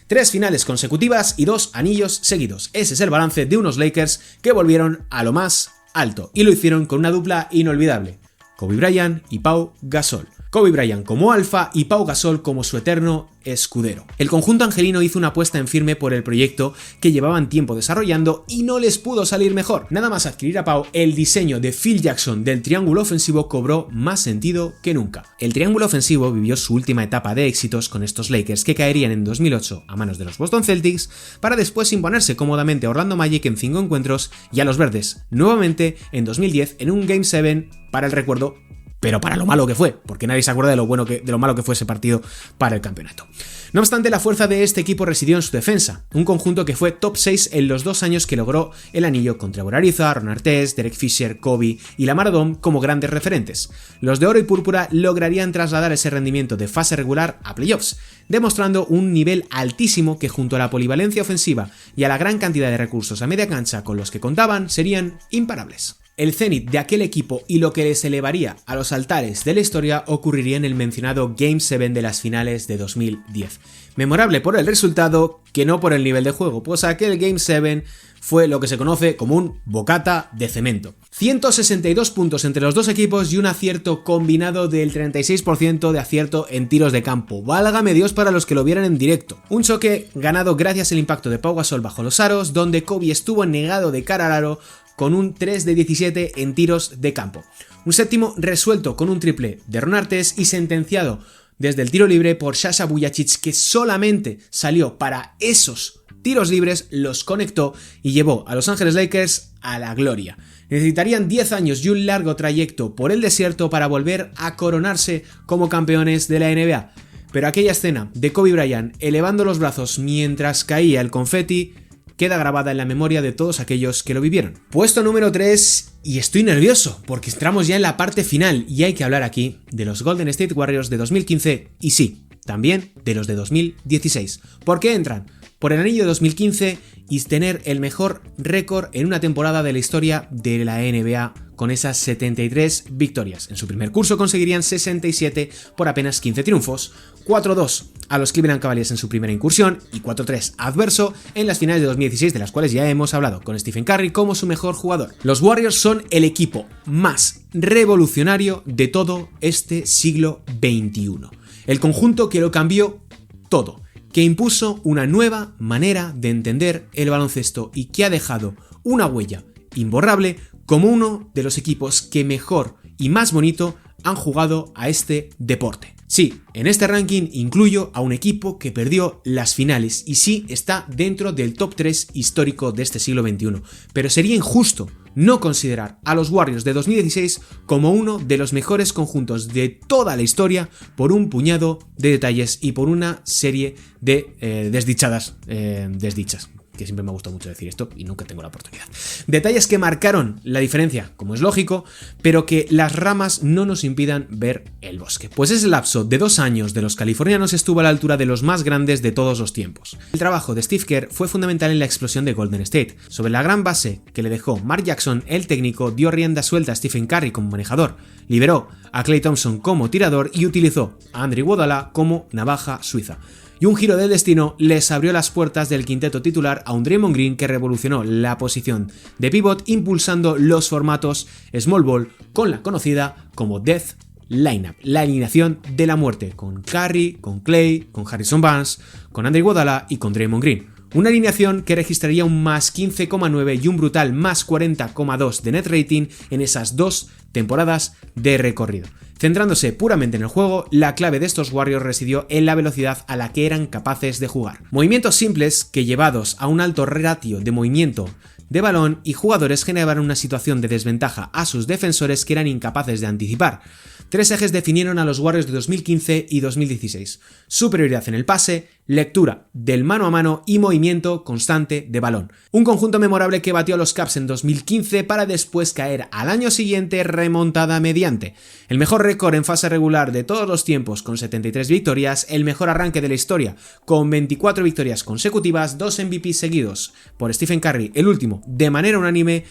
3 finales consecutivas y 2 anillos seguidos. Ese es el balance de unos Lakers que volvieron a lo más alto y lo hicieron con una dupla inolvidable: Kobe Bryant y Pau Gasol. Kobe Bryant como alfa y Pau Gasol como su eterno escudero. El conjunto angelino hizo una apuesta en firme por el proyecto que llevaban tiempo desarrollando y no les pudo salir mejor. Nada más adquirir a Pau, el diseño de Phil Jackson del triángulo ofensivo cobró más sentido que nunca. El triángulo ofensivo vivió su última etapa de éxitos con estos Lakers, que caerían en 2008 a manos de los Boston Celtics para después imponerse cómodamente a Orlando Magic en 5 encuentros y a los verdes nuevamente en 2010 en un Game 7 para el recuerdo, pero para lo malo que fue, porque nadie se acuerda de lo malo que fue ese partido para el campeonato. No obstante, la fuerza de este equipo residió en su defensa, un conjunto que fue top 6 en los 2 años que logró el anillo con Trevor Ariza, Ron Artest, Derek Fisher, Kobe y Lamar Odom como grandes referentes. Los de oro y púrpura lograrían trasladar ese rendimiento de fase regular a playoffs, demostrando un nivel altísimo que, junto a la polivalencia ofensiva y a la gran cantidad de recursos a media cancha con los que contaban, serían imparables. El cenit de aquel equipo y lo que les elevaría a los altares de la historia ocurriría en el mencionado Game 7 de las finales de 2010. Memorable por el resultado, que no por el nivel de juego, pues aquel Game 7 fue lo que se conoce como un bocata de cemento. 162 puntos entre los dos equipos y un acierto combinado del 36% de acierto en tiros de campo. Válgame Dios para los que lo vieran en directo. Un choque ganado gracias al impacto de Pau Gasol bajo los aros, donde Kobe estuvo negado de cara al aro con un 3 de 17 en tiros de campo. Un séptimo resuelto con un triple de Ron Artest y sentenciado desde el tiro libre por Sasha Vujacic, que solamente salió para esos tiros libres, los conectó y llevó a Los Ángeles Lakers a la gloria. Necesitarían 10 años y un largo trayecto por el desierto para volver a coronarse como campeones de la NBA. Pero aquella escena de Kobe Bryant elevando los brazos mientras caía el confeti queda grabada en la memoria de todos aquellos que lo vivieron. Puesto número 3, y estoy nervioso porque entramos ya en la parte final y hay que hablar aquí de los Golden State Warriors de 2015 y sí, también de los de 2016. ¿Por qué entran? Por el anillo de 2015 y tener el mejor récord en una temporada de la historia de la NBA con esas 73 victorias. En su primer curso conseguirían 67 por apenas 15 triunfos, 4-2 a los Cleveland Cavaliers en su primera incursión y 4-3 adverso en las finales de 2016, de las cuales ya hemos hablado, con Stephen Curry como su mejor jugador. Los Warriors son el equipo más revolucionario de todo este siglo XXI. El conjunto que lo cambió todo, que impuso una nueva manera de entender el baloncesto y que ha dejado una huella imborrable como uno de los equipos que mejor y más bonito han jugado a este deporte. Sí, en este ranking incluyo a un equipo que perdió las finales y sí está dentro del top 3 histórico de este siglo XXI, pero sería injusto no considerar a los Warriors de 2016 como uno de los mejores conjuntos de toda la historia por un puñado de detalles y por una serie de desdichas, que siempre me ha gustado mucho decir esto y nunca tengo la oportunidad. Detalles que marcaron la diferencia, como es lógico, pero que las ramas no nos impidan ver el bosque. Pues ese lapso de 2 años de los californianos estuvo a la altura de los más grandes de todos los tiempos. El trabajo de Steve Kerr fue fundamental en la explosión de Golden State. Sobre la gran base que le dejó Mark Jackson, el técnico dio rienda suelta a Stephen Curry como manejador, liberó a Klay Thompson como tirador y utilizó a Andre Iguodala como navaja suiza. Y un giro del destino les abrió las puertas del quinteto titular a un Draymond Green que revolucionó la posición de pivot impulsando los formatos small ball con la conocida como Death Lineup, la alineación de la muerte, con Curry, con Klay, con Harrison Barnes, con Andre Iguodala y con Draymond Green. Una alineación que registraría un más 15,9 y un brutal más 40,2 de net rating en esas 2 temporadas de recorrido. Centrándose puramente en el juego, la clave de estos Warriors residió en la velocidad a la que eran capaces de jugar. Movimientos simples que, llevados a un alto ratio de movimiento de balón y jugadores, generaban una situación de desventaja a sus defensores que eran incapaces de anticipar. 3 ejes definieron a los Warriors de 2015 y 2016. Superioridad en el pase, lectura del mano a mano y movimiento constante de balón. Un conjunto memorable que batió a los Cavs en 2015 para después caer al año siguiente remontada mediante. El mejor récord en fase regular de todos los tiempos con 73 victorias, el mejor arranque de la historia con 24 victorias consecutivas, 2 MVP seguidos por Stephen Curry, el último de manera unánime,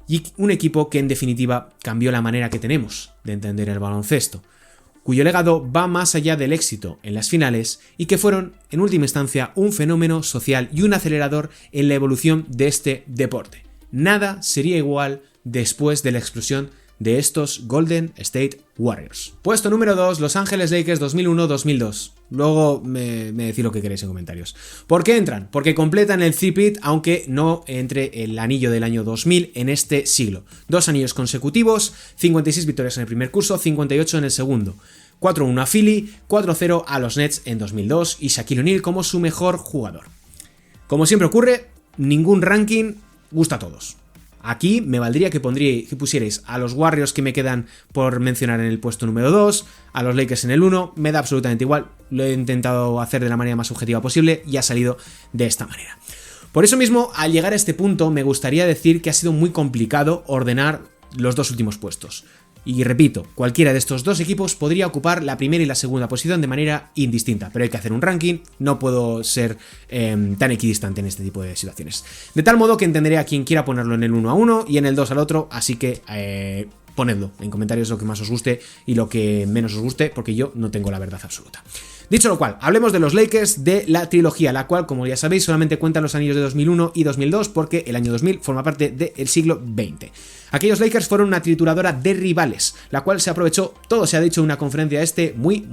y un equipo que en definitiva cambió la manera que tenemos de entender el baloncesto, cuyo legado va más allá del éxito en las finales y que fueron en última instancia un fenómeno social y un acelerador en la evolución de este deporte. Nada sería igual después de la explosión de estos Golden State Warriors. Puesto número 2, Los Ángeles Lakers 2001-2002. Luego me decís lo que queréis en comentarios. ¿Por qué entran? Porque completan el three-peat, aunque no entre el anillo del año 2000 en este siglo. 2 anillos consecutivos, 56 victorias en el primer curso, 58 en el segundo. 4-1 a Philly, 4-0 a los Nets en 2002 y Shaquille O'Neal como su mejor jugador. Como siempre ocurre, ningún ranking gusta a todos. Aquí me valdría que pusierais a los Warriors que me quedan por mencionar en el puesto número 2, a los Lakers en el 1, me da absolutamente igual, lo he intentado hacer de la manera más objetiva posible y ha salido de esta manera. Por eso mismo, al llegar a este punto, me gustaría decir que ha sido muy complicado ordenar los 2 últimos puestos. Y repito, cualquiera de estos 2 equipos podría ocupar la primera y la segunda posición de manera indistinta, pero hay que hacer un ranking, no puedo ser tan equidistante en este tipo de situaciones. De tal modo que entenderé a quien quiera ponerlo en el 1 a uno y en el 2 al otro, así que ponedlo en comentarios lo que más os guste y lo que menos os guste, porque yo no tengo la verdad absoluta. Dicho lo cual, hablemos de los Lakers de la trilogía, la cual, como ya sabéis, solamente cuentan los anillos de 2001 y 2002 porque el año 2000 forma parte del siglo XX. Aquellos Lakers fueron una trituradora de rivales, la cual se aprovechó, todo se ha dicho en una conferencia muy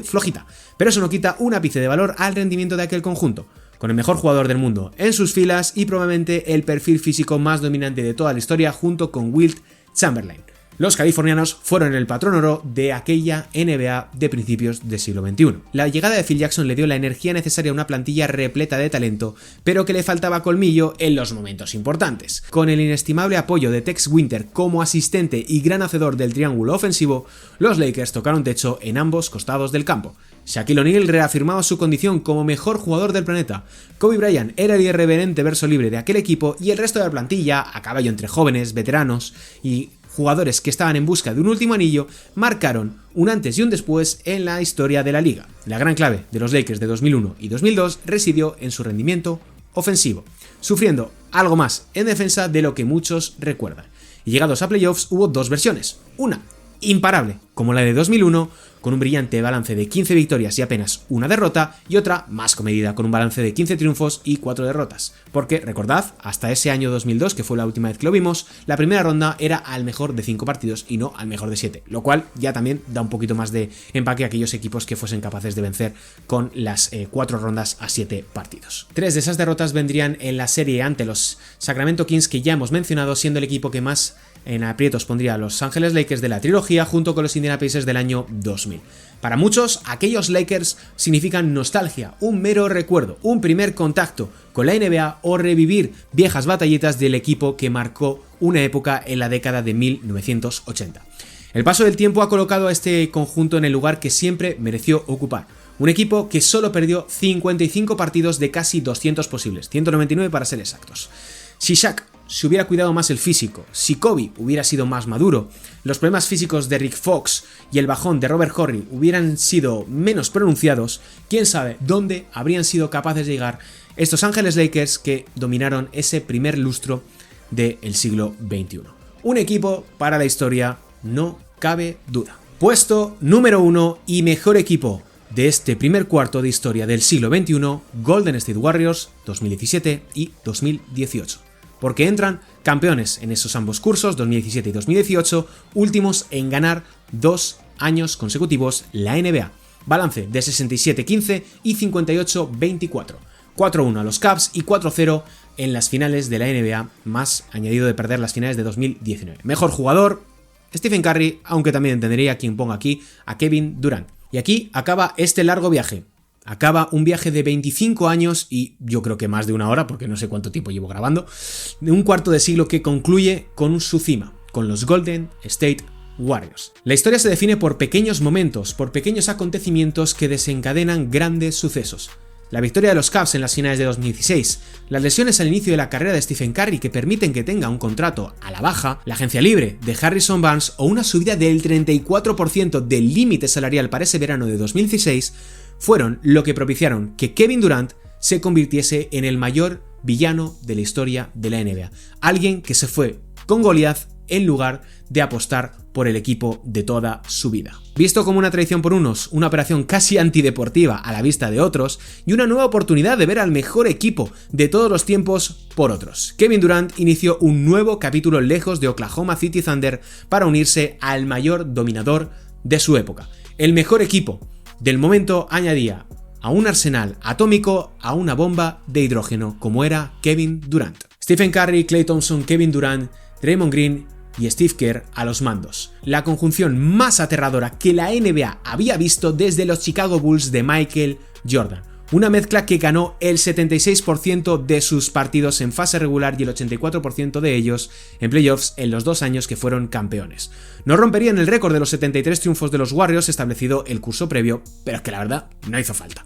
flojita, pero eso no quita un ápice de valor al rendimiento de aquel conjunto, con el mejor jugador del mundo en sus filas y probablemente el perfil físico más dominante de toda la historia junto con Wilt Chamberlain. Los californianos fueron el patrón oro de aquella NBA de principios del siglo XXI. La llegada de Phil Jackson le dio la energía necesaria a una plantilla repleta de talento, pero que le faltaba colmillo en los momentos importantes. Con el inestimable apoyo de Tex Winter como asistente y gran hacedor del triángulo ofensivo, los Lakers tocaron techo en ambos costados del campo. Shaquille O'Neal reafirmaba su condición como mejor jugador del planeta. Kobe Bryant era el irreverente verso libre de aquel equipo y el resto de la plantilla, a caballo entre jóvenes, veteranos y jugadores que estaban en busca de un último anillo, marcaron un antes y un después en la historia de la liga. La gran clave de los Lakers de 2001 y 2002 residió en su rendimiento ofensivo, sufriendo algo más en defensa de lo que muchos recuerdan. Y llegados a playoffs hubo 2 versiones, una imparable como la de 2001, con un brillante balance de 15 victorias y apenas una derrota, y otra más comedida, con un balance de 15 triunfos y 4 derrotas. Porque, recordad, hasta ese año 2002, que fue la última vez que lo vimos, la primera ronda era al mejor de 5 partidos y no al mejor de 7, lo cual ya también da un poquito más de empaque a aquellos equipos que fuesen capaces de vencer con las 4 rondas a 7 partidos. 3 de esas derrotas vendrían en la serie ante los Sacramento Kings, que ya hemos mencionado, siendo el equipo que más en aprietos pondría a los Ángeles Lakers de la trilogía junto con los Indiana Pacers del año 2000. Para muchos, aquellos Lakers significan nostalgia, un mero recuerdo, un primer contacto con la NBA o revivir viejas batallitas del equipo que marcó una época en la década de 1980. El paso del tiempo ha colocado a este conjunto en el lugar que siempre mereció ocupar. Un equipo que solo perdió 55 partidos de casi 200 posibles, 199 para ser exactos. Si Shaq se hubiera cuidado más el físico, si Kobe hubiera sido más maduro, los problemas físicos de Rick Fox y el bajón de Robert Horry hubieran sido menos pronunciados, quién sabe dónde habrían sido capaces de llegar estos Ángeles Lakers que dominaron ese primer lustro del siglo XXI. Un equipo para la historia, no cabe duda. Puesto número 1 y mejor equipo de este primer cuarto de historia del siglo XXI, Golden State Warriors 2017 y 2018. Porque entran campeones en esos ambos cursos, 2017 y 2018, últimos en ganar 2 años consecutivos la NBA. Balance de 67-15 y 58-24. 4-1 a los Cavs y 4-0 en las finales de la NBA, más añadido de perder las finales de 2019. Mejor jugador, Stephen Curry, aunque también entendería quien ponga aquí a Kevin Durant. Y aquí acaba este largo viaje. Acaba un viaje de 25 años y yo creo que más de una hora, porque no sé cuánto tiempo llevo grabando, de un cuarto de siglo que concluye con su cima, con los Golden State Warriors. La historia se define por pequeños momentos, por pequeños acontecimientos que desencadenan grandes sucesos. La victoria de los Cavs en las finales de 2016, las lesiones al inicio de la carrera de Stephen Curry que permiten que tenga un contrato a la baja, la agencia libre de Harrison Barnes o una subida del 34% del límite salarial para ese verano de 2016 fueron lo que propiciaron que Kevin Durant se convirtiese en el mayor villano de la historia de la NBA. Alguien que se fue con Goliath en lugar de apostar por el equipo de toda su vida. Visto como una traición por unos, una operación casi antideportiva a la vista de otros y una nueva oportunidad de ver al mejor equipo de todos los tiempos por otros, Kevin Durant inició un nuevo capítulo lejos de Oklahoma City Thunder para unirse al mayor dominador de su época. El mejor equipo del momento añadía a un arsenal atómico a una bomba de hidrógeno como era Kevin Durant. Stephen Curry, Klay Thompson, Kevin Durant, Draymond Green y Steve Kerr a los mandos. La conjunción más aterradora que la NBA había visto desde los Chicago Bulls de Michael Jordan. Una mezcla que ganó el 76% de sus partidos en fase regular y el 84% de ellos en playoffs en los 2 años que fueron campeones. No romperían el récord de los 73 triunfos de los Warriors establecido el curso previo, pero es que la verdad no hizo falta.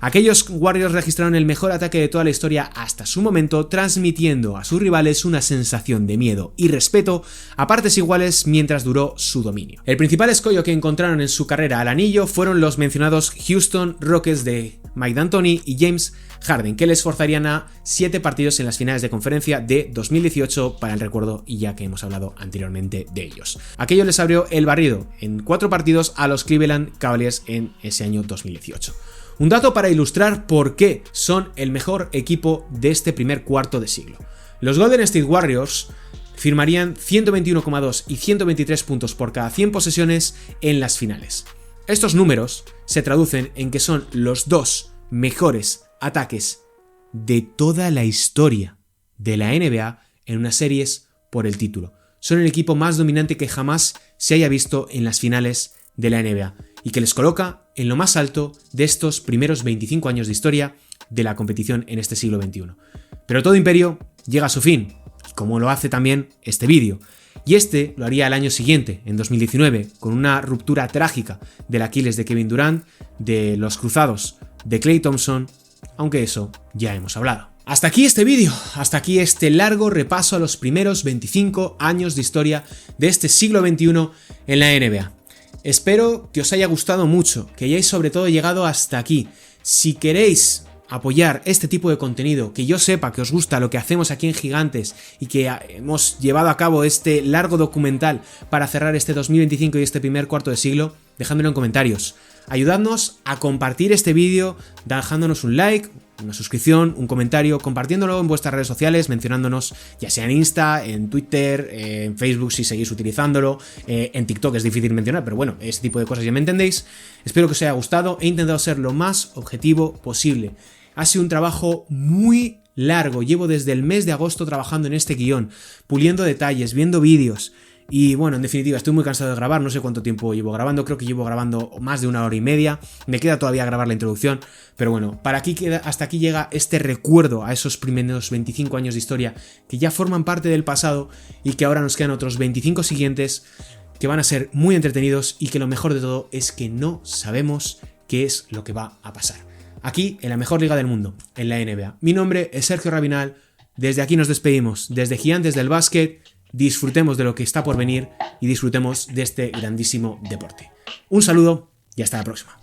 Aquellos Warriors registraron el mejor ataque de toda la historia hasta su momento, transmitiendo a sus rivales una sensación de miedo y respeto a partes iguales mientras duró su dominio. El principal escollo que encontraron en su carrera al anillo fueron los mencionados Houston Rockets de Mike D'Antoni y James Harden, que les forzarían a 7 partidos en las finales de conferencia de 2018 para el recuerdo, y ya que hemos hablado anteriormente de ellos. Aquello les abrió el barrido en 4 partidos a los Cleveland Cavaliers en ese año 2018. Un dato para ilustrar por qué son el mejor equipo de este primer cuarto de siglo. Los Golden State Warriors firmarían 121,2 y 123 puntos por cada 100 posesiones en las finales. Estos números se traducen en que son los 2 mejores ataques de toda la historia de la NBA en unas series por el título. Son el equipo más dominante que jamás se haya visto en las finales de la NBA y que les coloca en lo más alto de estos primeros 25 años de historia de la competición en este siglo XXI. Pero todo imperio llega a su fin, como lo hace también este vídeo. Y este lo haría el año siguiente, en 2019, con una ruptura trágica del Aquiles de Kevin Durant, de los cruzados de Klay Thompson, aunque eso ya hemos hablado. Hasta aquí este vídeo, hasta aquí este largo repaso a los primeros 25 años de historia de este siglo XXI en la NBA. Espero que os haya gustado mucho, que hayáis sobre todo llegado hasta aquí. Si queréis apoyar este tipo de contenido, que yo sepa que os gusta lo que hacemos aquí en Gigantes y que hemos llevado a cabo este largo documental para cerrar este 2025 y este primer cuarto de siglo, dejádmelo en comentarios. Ayudadnos a compartir este vídeo, dejándonos un like, una suscripción, un comentario, compartiéndolo en vuestras redes sociales, mencionándonos ya sea en Insta, en Twitter, en Facebook si seguís utilizándolo, en TikTok es difícil mencionar, pero bueno, ese tipo de cosas ya me entendéis. Espero que os haya gustado, he intentado ser lo más objetivo posible. Ha sido un trabajo muy largo, llevo desde el mes de agosto trabajando en este guión, puliendo detalles, viendo vídeos. Y bueno, en definitiva, estoy muy cansado de grabar, no sé cuánto tiempo llevo grabando, creo que llevo grabando más de 1 hora y media, me queda todavía grabar la introducción, pero bueno, hasta aquí llega este recuerdo a esos primeros 25 años de historia que ya forman parte del pasado y que ahora nos quedan otros 25 siguientes que van a ser muy entretenidos y que lo mejor de todo es que no sabemos qué es lo que va a pasar. Aquí, en la mejor liga del mundo, en la NBA. Mi nombre es Sergio Rabinal, desde aquí nos despedimos, desde Gigantes del Básquet. Disfrutemos de lo que está por venir y disfrutemos de este grandísimo deporte. Un saludo y hasta la próxima.